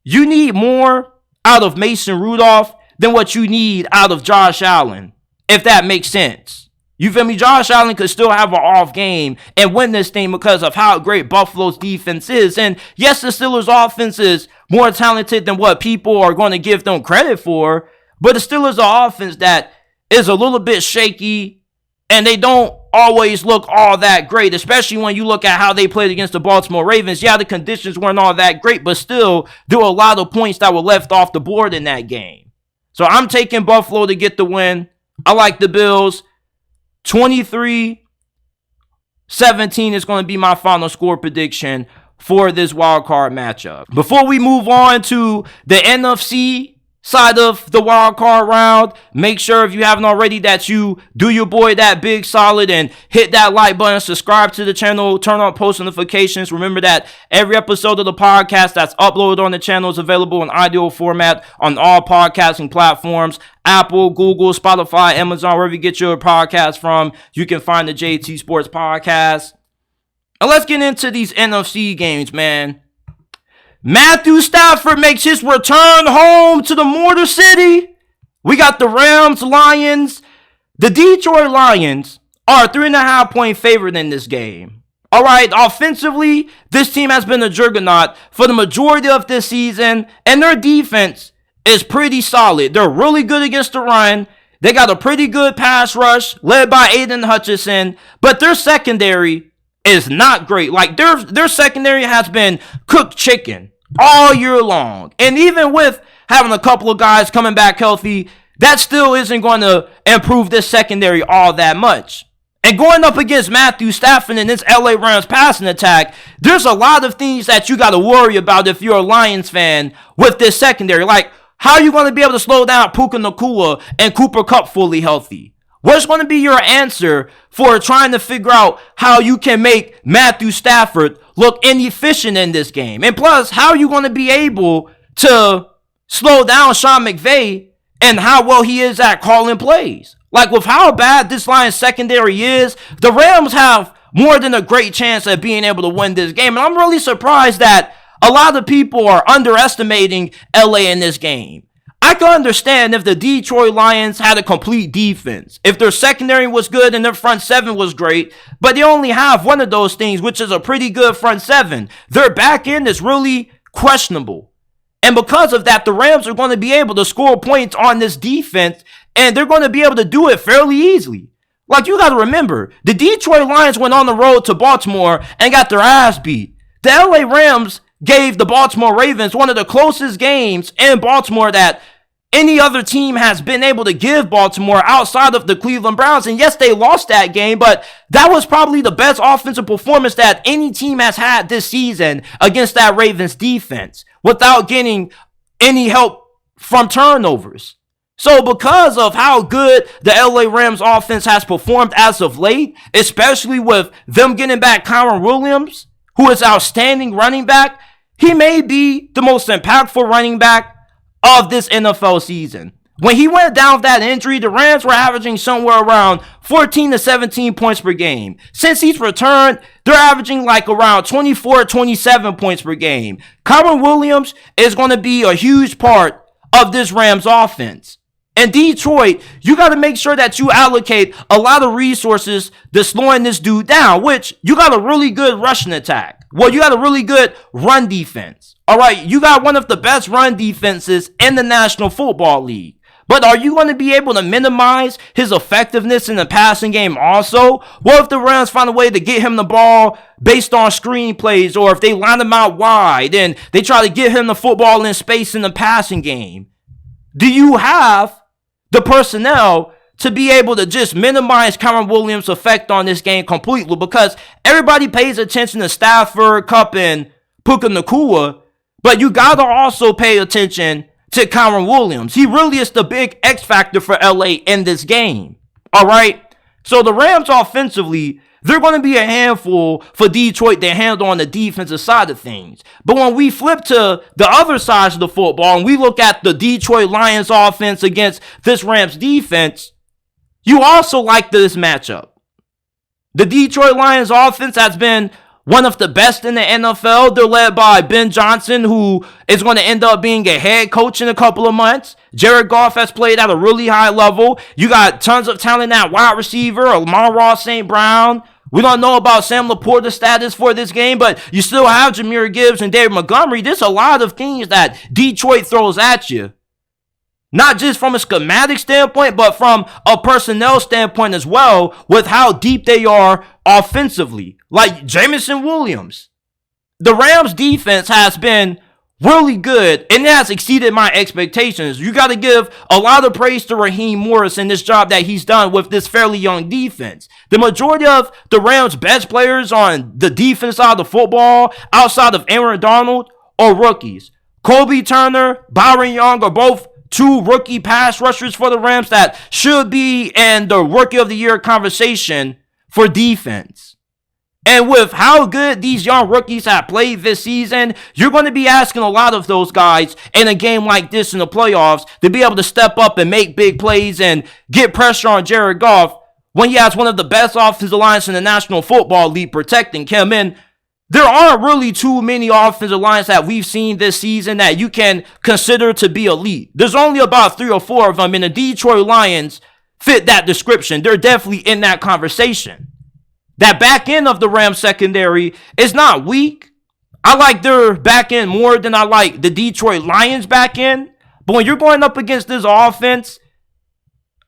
You need more out of Mason Rudolph than what you need out of Josh Allen, if that makes sense. You feel me? Josh Allen could still have an off game and win this thing because of how great Buffalo's defense is. And yes, the Steelers' offense is more talented than what people are going to give them credit for, but the Steelers' offense that is a little bit shaky, and they don't always look all that great, especially when you look at how they played against the Baltimore Ravens. Yeah, the conditions weren't all that great, but still, there were a lot of points that were left off the board in that game. So I'm taking Buffalo to get the win. I like the Bills. 23-17 is going to be my final score prediction for this wild card matchup. Before we move on to the NFC side of the wild card round, make sure, if you haven't already, that you do your boy that big solid and hit that like button, subscribe to the channel, turn on post notifications. Remember that every episode of the podcast that's uploaded on the channel is available in audio format on all podcasting platforms: Apple, Google, Spotify, Amazon, wherever you get your podcast from. You can find the JT Sports Podcast. And let's get into these NFC games, man. Matthew Stafford makes his return home to the Motor City. We got the Rams, Lions. The Detroit Lions are a 3.5-point favorite in this game. All right, offensively, this team has been a juggernaut for the majority of this season, and their defense is pretty solid. They're really good against the run. They got a pretty good pass rush led by Aiden Hutchinson, but their secondary is not great. Like, their secondary has been cooked chicken all year long. And even with having a couple of guys coming back healthy, that still isn't going to improve this secondary all that much. And going up against Matthew Stafford and this LA Rams passing attack, there's a lot of things that you got to worry about if you're a Lions fan with this secondary. Like, how are you going to be able to slow down Puka Nacua and Cooper Kupp fully healthy? What's going to be your answer for trying to figure out how you can make Matthew Stafford look inefficient in this game? And plus, how are you going to be able to slow down Sean McVay and how well he is at calling plays? Like, with how bad this Lions secondary is, the Rams have more than a great chance at being able to win this game. And I'm really surprised that a lot of people are underestimating LA in this game. I can understand if the Detroit Lions had a complete defense, if their secondary was good and their front seven was great, but they only have one of those things, which is a pretty good front seven. Their back end is really questionable. And because of that, the Rams are going to be able to score points on this defense, and they're going to be able to do it fairly easily. Like, you got to remember, the Detroit Lions went on the road to Baltimore and got their ass beat. The LA Rams gave the Baltimore Ravens one of the closest games in Baltimore that any other team has been able to give Baltimore outside of the Cleveland Browns. And yes, they lost that game, but that was probably the best offensive performance that any team has had this season against that Ravens defense without getting any help from turnovers. So because of how good the LA Rams offense has performed as of late, especially with them getting back Kyron Williams, who is outstanding running back, he may be the most impactful running back of this NFL season. When he went down with that injury, the Rams were averaging somewhere around 14 to 17 points per game. Since he's returned, they're averaging like around 24, 27 points per game. Kyron Williams is going to be a huge part of this Rams offense. And Detroit, you got to make sure that you allocate a lot of resources to slowing this dude down, which you got a really good rushing attack. Well, you got a really good run defense. All right, you got one of the best run defenses in the National Football League. But are you going to be able to minimize his effectiveness in the passing game also? What if the Rams find a way to get him the ball based on screen plays, or if they line him out wide and they try to get him the football in space in the passing game? Do you have the personnel to be able to just minimize Kyren Williams' effect on this game completely? Because everybody pays attention to Stafford, Kupp, and Puka Nacua, but you got to also pay attention to Kyren Williams. He really is the big X factor for LA in this game. All right? So the Rams offensively, they're going to be a handful for Detroit to handle on the defensive side of things. But when we flip to the other side of the football and we look at the Detroit Lions offense against this Rams defense, you also like this matchup. The Detroit Lions offense has been one of the best in the NFL. They're led by Ben Johnson, who is going to end up being a head coach in a couple of months. Jared Goff has played at a really high level. You got tons of talent at wide receiver, Amon-Ra St. Brown. We don't know about Sam Laporta's status for this game, but you still have Jahmyr Gibbs and David Montgomery. There's a lot of things that Detroit throws at you. Not just from a schematic standpoint, but from a personnel standpoint as well, with how deep they are offensively. Like Jameson Williams. The Rams defense has been really good, and it has exceeded my expectations. You got to give a lot of praise to Raheem Morris in this job that he's done with this fairly young defense. The majority of the Rams' best players on the defense side of the football, outside of Aaron Donald, are rookies. Kobe Turner, Byron Young are both two rookie pass rushers for the Rams that should be in the Rookie of the Year conversation for defense. And with how good these young rookies have played this season, you're going to be asking a lot of those guys in a game like this in the playoffs to be able to step up and make big plays and get pressure on Jared Goff when he has one of the best offensive lines in the National Football League protecting him. And there aren't really too many offensive lines that we've seen this season that you can consider to be elite. There's only about 3 or 4 of them, and the Detroit Lions fit that description. They're definitely in that conversation. That back end of the Rams secondary is not weak. I like their back end more than I like the Detroit Lions back end. But when you're going up against this offense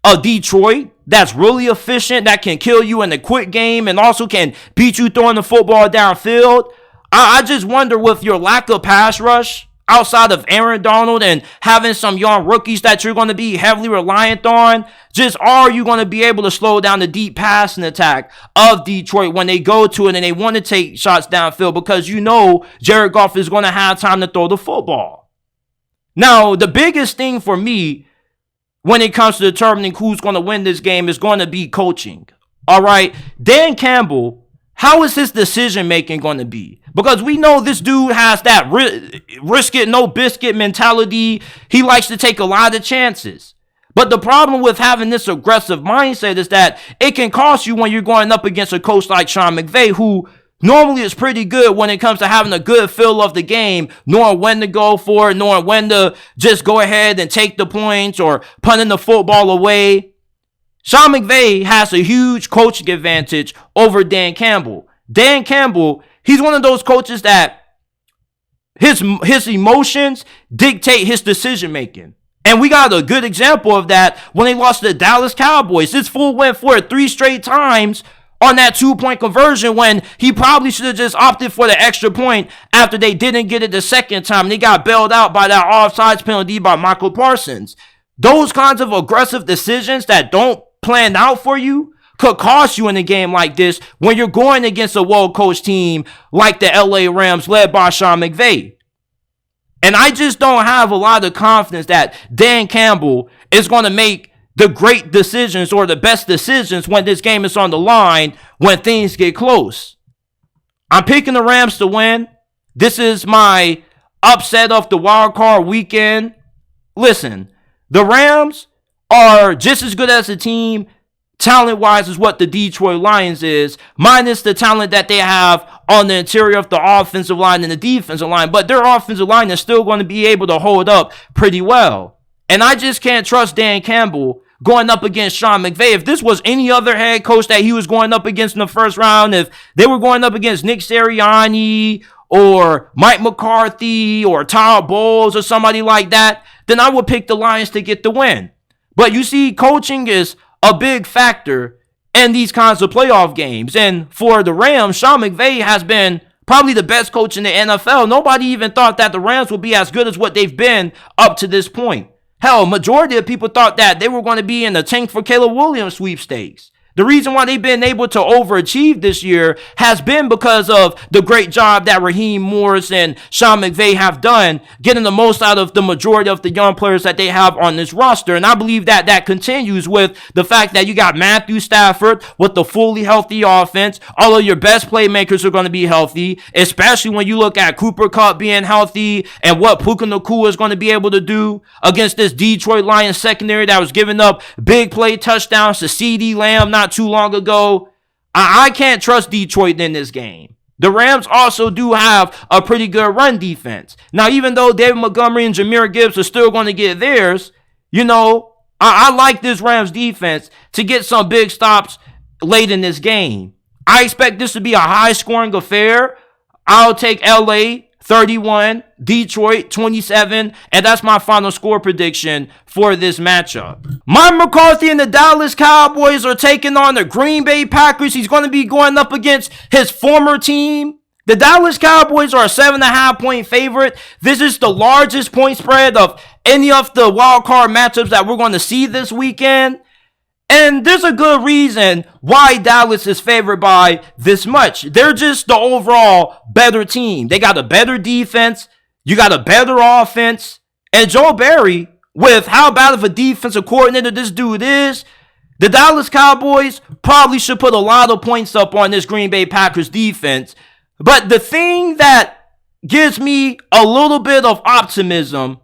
of Detroit that's really efficient, that can kill you in a quick game and also can beat you throwing the football downfield, I just wonder, with your lack of pass rush outside of Aaron Donald and having some young rookies that you're going to be heavily reliant on, just are you going to be able to slow down the deep passing attack of Detroit when they go to it and they want to take shots downfield, because you know Jared Goff is going to have time to throw the football. Now, the biggest thing for me when it comes to determining who's going to win this game is going to be coaching. All right, Dan Campbell, how is his decision-making going to be? Because we know this dude has that risk it, no biscuit mentality. He likes to take a lot of chances. But the problem with having this aggressive mindset is that it can cost you when you're going up against a coach like Sean McVay, who normally is pretty good when it comes to having a good feel of the game, knowing when to go for it, knowing when to just go ahead and take the points or punting the football away. Sean McVay has a huge coaching advantage over Dan Campbell. Dan Campbell, he's one of those coaches that his emotions dictate his decision making. And we got a good example of that when they lost to the Dallas Cowboys. This fool went for it 3 straight times on that 2-point conversion when he probably should have just opted for the extra point after they didn't get it the second time. They got bailed out by that offsides penalty by Michael Parsons. Those kinds of aggressive decisions that don't plan out for you could cost you in a game like this when you're going against a well-coached team like the LA Rams led by Sean McVay. And I just don't have a lot of confidence that Dan Campbell is going to make the great decisions or the best decisions when this game is on the line, when things get close. I'm picking the Rams to win. This is my upset of the wildcard weekend. Listen, the Rams are just as good as a team, talent-wise, as what the Detroit Lions is, minus the talent that they have on the interior of the offensive line and the defensive line. But their offensive line is still going to be able to hold up pretty well. And I just can't trust Dan Campbell going up against Sean McVay. If this was any other head coach that he was going up against in the first round, if they were going up against Nick Sirianni or Mike McCarthy or Todd Bowles or somebody like that, then I would pick the Lions to get the win. But you see, coaching is a big factor in these kinds of playoff games. And for the Rams, Sean McVay has been probably the best coach in the NFL. Nobody even thought that the Rams would be as good as what they've been up to this point. Hell, majority of people thought that they were going to be in the tank for Caleb Williams sweepstakes. The reason why they've been able to overachieve this year has been because of the great job that Raheem Morris and Sean McVay have done, getting the most out of the majority of the young players that they have on this roster. And I believe that that continues with the fact that you got Matthew Stafford with the fully healthy offense. All of your best playmakers are going to be healthy, especially when you look at Cooper Kupp being healthy and what Puka Nacua is going to be able to do against this Detroit Lions secondary that was giving up big play touchdowns to CeeDee Lamb not too long ago. I can't trust Detroit in this game. The Rams also do have a pretty good run defense. Now, even though David Montgomery and Jahmyr Gibbs are still going to get theirs, I like this Rams defense to get some big stops late in this game. I expect this to be a high-scoring affair. I'll take LA 31, Detroit 27, and that's my final score prediction for this matchup. Mike McCarthy and the Dallas Cowboys are taking on the Green Bay Packers. He's going to be going up against his former team. The Dallas Cowboys are a 7.5-point favorite. This is the largest point spread of any of the wildcard matchups that we're going to see this weekend. And there's a good reason why Dallas is favored by this much. They're just the overall better team. They got a better defense. You got a better offense. And Joe Barry, with how bad of a defensive coordinator this dude is, the Dallas Cowboys probably should put a lot of points up on this Green Bay Packers defense. But the thing that gives me a little bit of optimism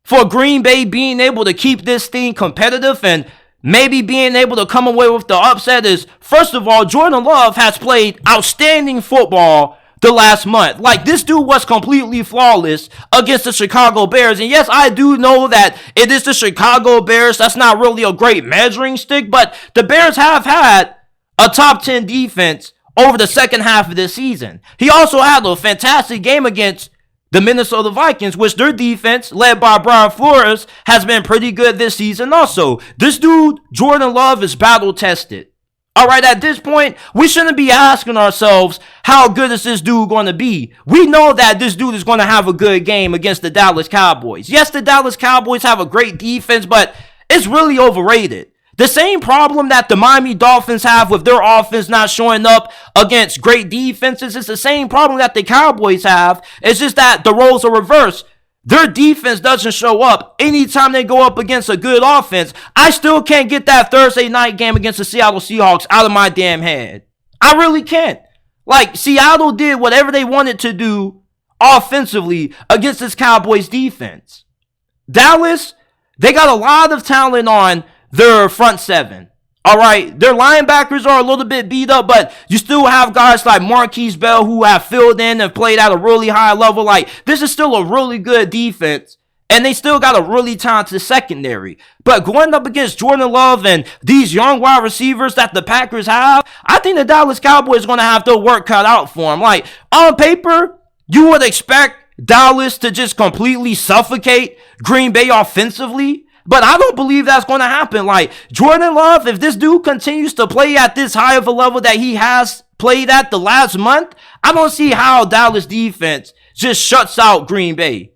for Green Bay being able to keep this thing competitive and maybe being able to come away with the upset is, first of all, Jordan Love has played outstanding football the last month. Like, this dude was completely flawless against the Chicago Bears. And yes, I do know that it is the Chicago Bears. That's not really a great measuring stick, but the Bears have had a top 10 defense over the second half of this season. He also had a fantastic game against the Minnesota Vikings, which their defense, led by Brian Flores, has been pretty good this season also. This dude, Jordan Love, is battle-tested. All right, at this point, we shouldn't be asking ourselves, how good is this dude going to be? We know that this dude is going to have a good game against the Dallas Cowboys. Yes, the Dallas Cowboys have a great defense, but it's really overrated. The same problem that the Miami Dolphins have with their offense not showing up against great defenses is the same problem that the Cowboys have. It's just that the roles are reversed. Their defense doesn't show up anytime they go up against a good offense. I still can't get that Thursday night game against the Seattle Seahawks out of my damn head. I really can't. Like, Seattle did whatever they wanted to do offensively against this Cowboys defense. Dallas, they got a lot of talent on their front seven. All right, their linebackers are a little bit beat up, but you still have guys like Marquise Bell who have filled in and played at a really high level. Like, this is still a really good defense, and they still got a really talented secondary. But going up against Jordan Love and these young wide receivers that the Packers have, I think the Dallas Cowboys are going to have their work cut out for them. Like, on paper, you would expect Dallas to just completely suffocate Green Bay offensively. But I don't believe that's going to happen. Like, Jordan Love, if this dude continues to play at this high of a level that he has played at the last month, I don't see how Dallas defense just shuts out Green Bay.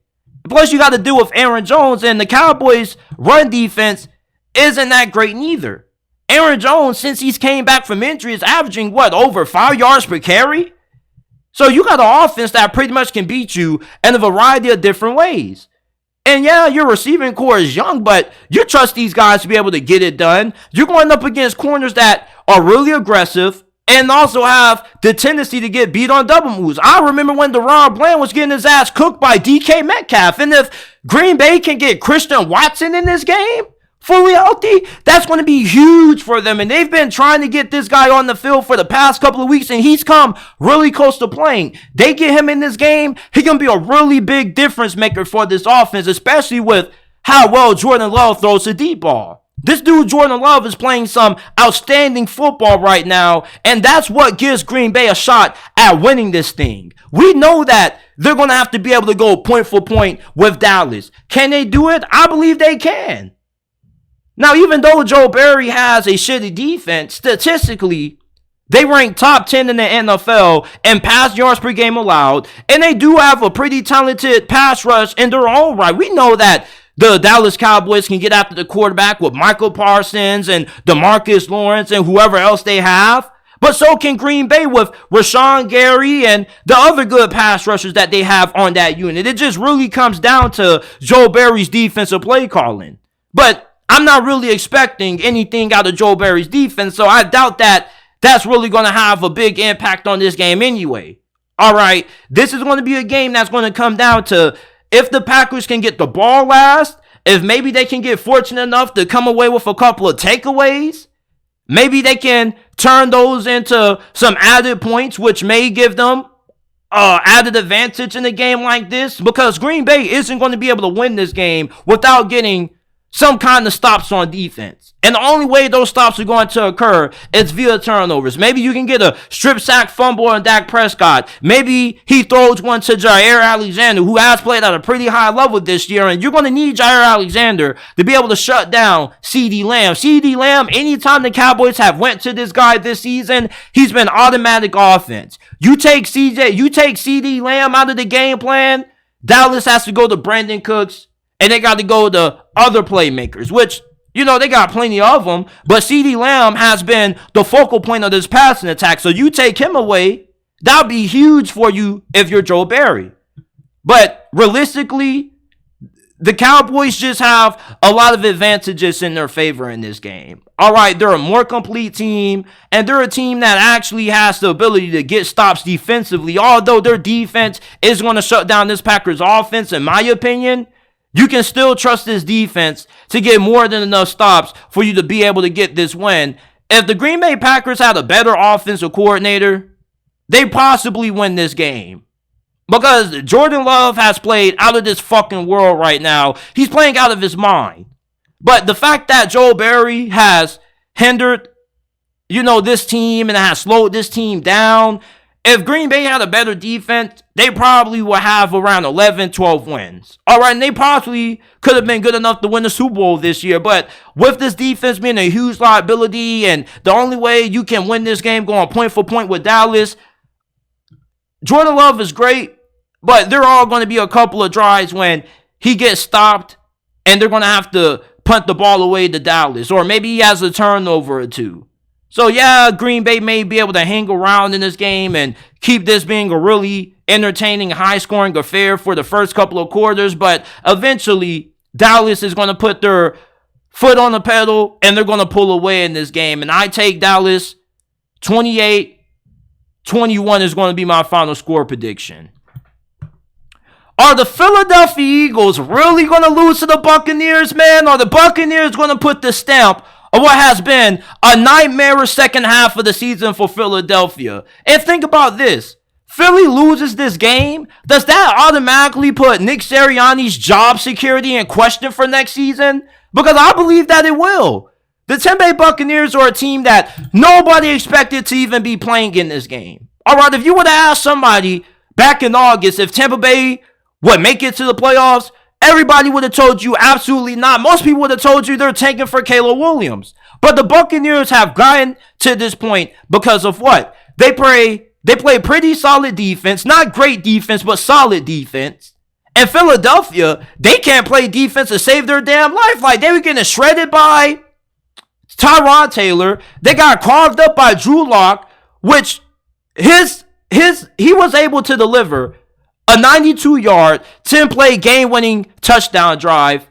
Plus, you got to deal with Aaron Jones, and the Cowboys' run defense isn't that great neither. Aaron Jones, since he's came back from injury, is averaging, over 5 yards per carry? So you got an offense that pretty much can beat you in a variety of different ways. And yeah, your receiving core is young, but you trust these guys to be able to get it done. You're going up against corners that are really aggressive and also have the tendency to get beat on double moves. I remember when Deron Bland was getting his ass cooked by DK Metcalf. And if Green Bay can get Christian Watson in this game, fully healthy, that's going to be huge for them. And they've been trying to get this guy on the field for the past couple of weeks, and he's come really close to playing. They get him in this game, he's going to be a really big difference maker for this offense, especially with how well Jordan Love throws the deep ball. This dude, Jordan Love, is playing some outstanding football right now, and that's what gives Green Bay a shot at winning this thing. We know that they're going to have to be able to go point for point with Dallas. Can they do it? I believe they can. Now, even though Joe Barry has a shitty defense, statistically, they rank top 10 in the NFL in pass yards per game allowed, and they do have a pretty talented pass rush in their own right. We know that the Dallas Cowboys can get after the quarterback with Michael Parsons and DeMarcus Lawrence and whoever else they have. But so can Green Bay with Rashawn Gary and the other good pass rushers that they have on that unit. It just really comes down to Joe Barry's defensive play calling. But I'm not really expecting anything out of Joe Barry's defense, so I doubt that that's really going to have a big impact on this game anyway. All right, this is going to be a game that's going to come down to if the Packers can get the ball last, if maybe they can get fortunate enough to come away with a couple of takeaways. Maybe they can turn those into some added points, which may give them added advantage in a game like this, because Green Bay isn't going to be able to win this game without getting some kind of stops on defense. And the only way those stops are going to occur is via turnovers. Maybe you can get a strip sack fumble on Dak Prescott. Maybe he throws one to Jair Alexander, who has played at a pretty high level this year, and you're going to need Jair Alexander to be able to shut down CeeDee Lamb. CeeDee Lamb, anytime the Cowboys have went to this guy this season, he's been automatic offense. You take CeeDee Lamb out of the game plan, Dallas has to go to Brandon Cooks, and they got to go to other playmakers, which, you know, they got plenty of them. But CeeDee Lamb has been the focal point of this passing attack. So you take him away, that'll be huge for you if you're Joe Barry. But realistically, the Cowboys just have a lot of advantages in their favor in this game. All right, they're a more complete team, and they're a team that actually has the ability to get stops defensively. Although their defense is going to shut down this Packers offense, in my opinion, you can still trust this defense to get more than enough stops for you to be able to get this win. If the Green Bay Packers had a better offensive coordinator, they possibly win this game. Because Jordan Love has played out of this fucking world right now. He's playing out of his mind. But the fact that Joe Barry has hindered, this team and has slowed this team down, if Green Bay had a better defense, they probably would have around 11, 12 wins. All right, and they possibly could have been good enough to win the Super Bowl this year. But with this defense being a huge liability, and the only way you can win this game going point for point with Dallas, Jordan Love is great, but there are going to be a couple of drives when he gets stopped, and they're going to have to punt the ball away to Dallas. Or maybe he has a turnover or two. So, yeah, Green Bay may be able to hang around in this game and keep this being a really entertaining, high-scoring affair for the first couple of quarters. But eventually, Dallas is going to put their foot on the pedal, and they're going to pull away in this game. And I take Dallas 28-21 is going to be my final score prediction. Are the Philadelphia Eagles really going to lose to the Buccaneers, man? Are the Buccaneers going to put the stamp of what has been a nightmarish second half of the season for Philadelphia? And think about this. Philly loses this game. Does that automatically put Nick Sirianni's job security in question for next season? Because I believe that it will. The Tampa Bay Buccaneers are a team that nobody expected to even be playing in this game. All right, if you would have asked somebody back in August if Tampa Bay would make it to the playoffs, everybody would have told you absolutely not. Most people would have told you they're tanking for Caleb Williams. But the Buccaneers have gotten to this point because of what? They play pretty solid defense. Not great defense, but solid defense. And Philadelphia, they can't play defense to save their damn life. Like, they were getting shredded by Tyrod Taylor. They got carved up by Drew Lock, which he was able to deliver a 92-yard, 10-play game-winning touchdown drive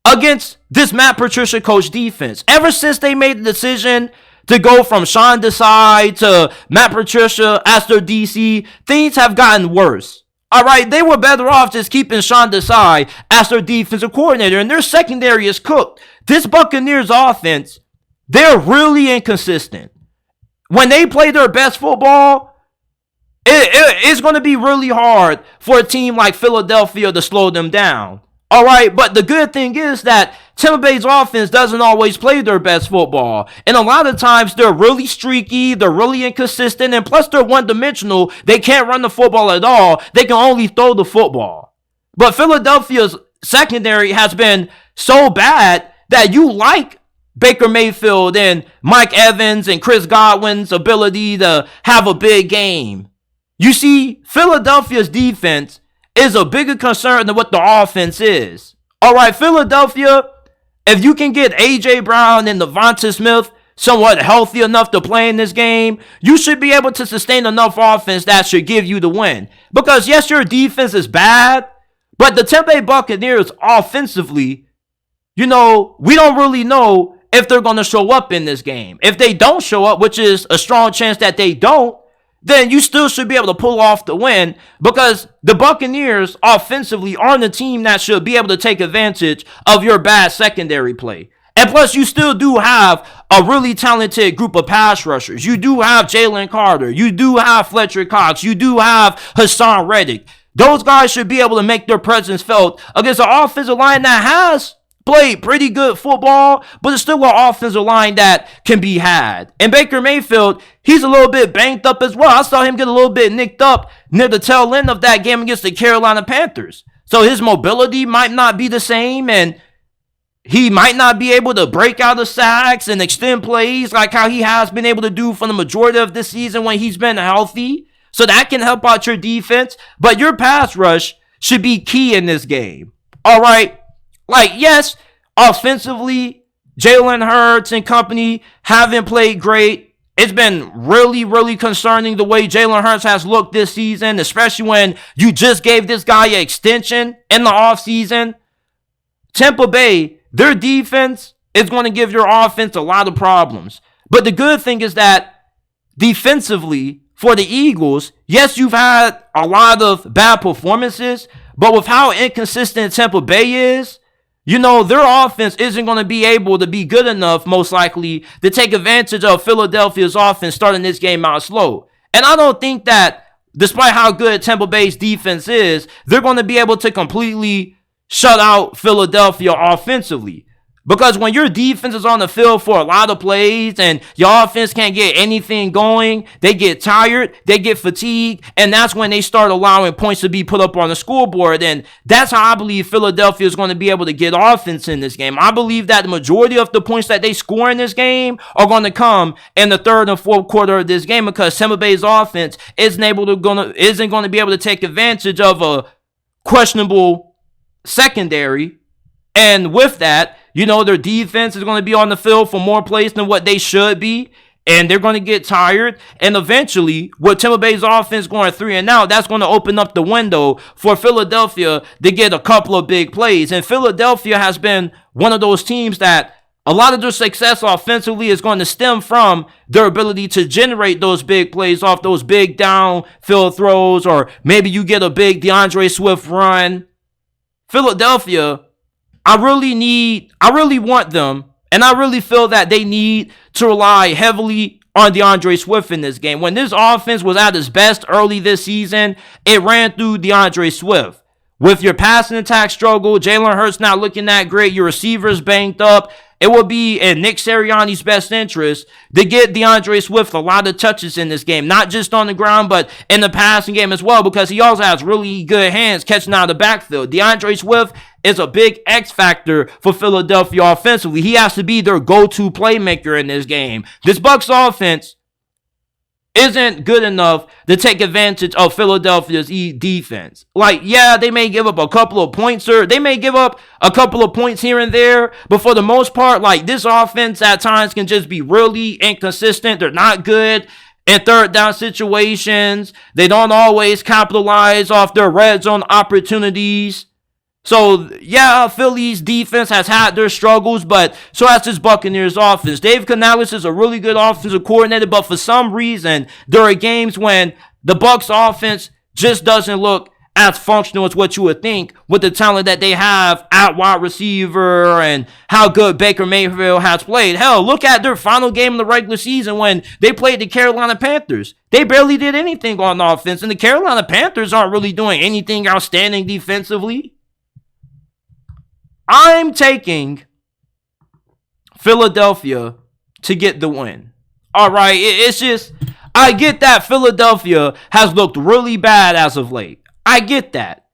against this Matt Patricia coach defense. Ever since they made the decision to go from Sean Desai to Matt Patricia as their DC, things have gotten worse. All right, they were better off just keeping Sean Desai as their defensive coordinator, and their secondary is cooked. This Buccaneers offense, they're really inconsistent. When they play their best football, it's going to be really hard for a team like Philadelphia to slow them down. All right, but the good thing is that Tampa Bay's offense doesn't always play their best football. And a lot of times they're really streaky, they're really inconsistent, and plus they're one-dimensional. They can't run the football at all. They can only throw the football. But Philadelphia's secondary has been so bad that you like Baker Mayfield and Mike Evans and Chris Godwin's ability to have a big game. You see, Philadelphia's defense is a bigger concern than what the offense is. All right, Philadelphia, if you can get A.J. Brown and Devonta Smith somewhat healthy enough to play in this game, you should be able to sustain enough offense that should give you the win. Because yes, your defense is bad, but the Tampa Bay Buccaneers offensively, we don't really know if they're going to show up in this game. If they don't show up, which is a strong chance that they don't, then you still should be able to pull off the win, because the Buccaneers offensively aren't a team that should be able to take advantage of your bad secondary play. And plus, you still do have a really talented group of pass rushers. You do have Jalen Carter. You do have Fletcher Cox. You do have Hassan Reddick. Those guys should be able to make their presence felt against an offensive line that has played pretty good football, but it's still an offensive line that can be had. And Baker Mayfield, he's a little bit banged up as well. I saw him get a little bit nicked up near the tail end of that game against the Carolina Panthers. So his mobility might not be the same, and he might not be able to break out of sacks and extend plays like how he has been able to do for the majority of this season when he's been healthy. So that can help out your defense, but your pass rush should be key in this game. All right. Yes, offensively, Jalen Hurts and company haven't played great. It's been really, really concerning the way Jalen Hurts has looked this season, especially when you just gave this guy an extension in the offseason. Tampa Bay, their defense is going to give your offense a lot of problems. But the good thing is that defensively, for the Eagles, yes, you've had a lot of bad performances, but with how inconsistent Tampa Bay is, their offense isn't going to be able to be good enough, most likely, to take advantage of Philadelphia's offense starting this game out slow. And I don't think that, despite how good Tampa Bay's defense is, they're going to be able to completely shut out Philadelphia offensively. Because when your defense is on the field for a lot of plays and your offense can't get anything going, they get tired, they get fatigued, and that's when they start allowing points to be put up on the scoreboard. And that's how I believe Philadelphia is going to be able to get offense in this game. I believe that the majority of the points that they score in this game are going to come in the third and fourth quarter of this game, because Tampa Bay's offense isn't going to be able to take advantage of a questionable secondary. And with that, their defense is going to be on the field for more plays than what they should be. And they're going to get tired. And eventually, with Tampa Bay's offense going 3 and out, that's going to open up the window for Philadelphia to get a couple of big plays. And Philadelphia has been one of those teams that a lot of their success offensively is going to stem from their ability to generate those big plays off those big downfield throws, or maybe you get a big DeAndre Swift run. Philadelphia, I really want them, and I really feel that they need to rely heavily on DeAndre Swift in this game. When this offense was at its best early this season, it ran through DeAndre Swift. With your passing attack struggle, Jalen Hurts not looking that great, your receivers banged up, it will be in Nick Sirianni's best interest to get DeAndre Swift a lot of touches in this game, not just on the ground, but in the passing game as well, because he also has really good hands catching out of the backfield. DeAndre Swift is a big X factor for Philadelphia offensively. He has to be their go-to playmaker in this game. This Bucs offense isn't good enough to take advantage of Philadelphia's defense. They may give up a couple of points, or they may give up a couple of points here and there, but for the most part, this offense at times can just be really inconsistent. They're not good in third down situations. They don't always capitalize off their red zone opportunities. So, Philly's defense has had their struggles, but so has this Buccaneers offense. Dave Canales is a really good offensive coordinator, but for some reason, there are games when the Bucs offense just doesn't look as functional as what you would think with the talent that they have at wide receiver and how good Baker Mayfield has played. Hell, look at their final game in the regular season when they played the Carolina Panthers. They barely did anything on offense, and the Carolina Panthers aren't really doing anything outstanding defensively. I'm taking Philadelphia to get the win. All right, it's just, I get that Philadelphia has looked really bad as of late. I get that.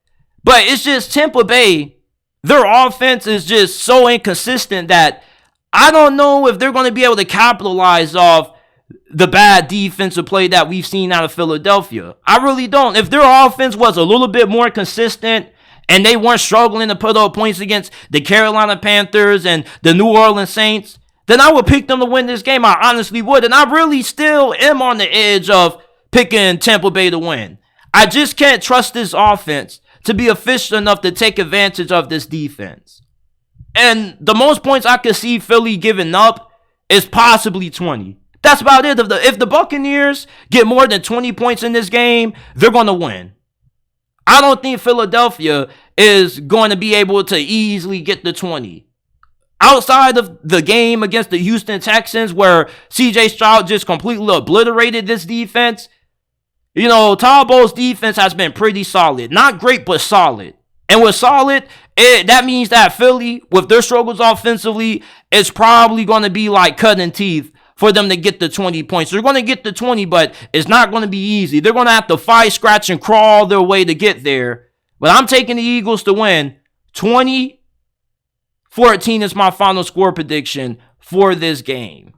But it's just Tampa Bay, their offense is just so inconsistent that I don't know if they're going to be able to capitalize off the bad defensive play that we've seen out of Philadelphia. I really don't. If their offense was a little bit more consistent and they weren't struggling to put up points against the Carolina Panthers and the New Orleans Saints, then I would pick them to win this game. I honestly would. And I really still am on the edge of picking Tampa Bay to win. I just can't trust this offense to be efficient enough to take advantage of this defense. And the most points I could see Philly giving up is possibly 20. That's about it. If the Buccaneers get more than 20 points in this game, they're going to win. I don't think Philadelphia is going to be able to easily get the 20. Outside of the game against the Houston Texans, where CJ Stroud just completely obliterated this defense, you know, Todd Bowles' defense has been pretty solid. Not great, but solid. And with solid, that means that Philly, with their struggles offensively, it's probably going to be like cutting teeth for them to get the 20 points. They're going to get the 20, but it's not going to be easy. They're going to have to fight, scratch, and crawl their way to get there. But I'm taking the Eagles to win. 20-14 is my final score prediction for this game.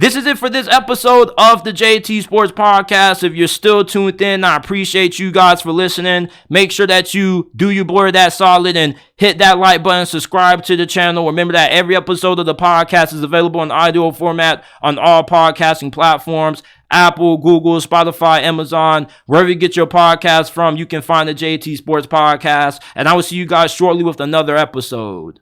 This is it for this episode of the JT Sports Podcast. If you're still tuned in, I appreciate you guys for listening. Make sure that you do your boy that solid and hit that like button, subscribe to the channel. Remember that every episode of the podcast is available in audio format on all podcasting platforms. Apple, Google, Spotify, Amazon, wherever you get your podcast from, you can find the JT Sports Podcast. And I will see you guys shortly with another episode.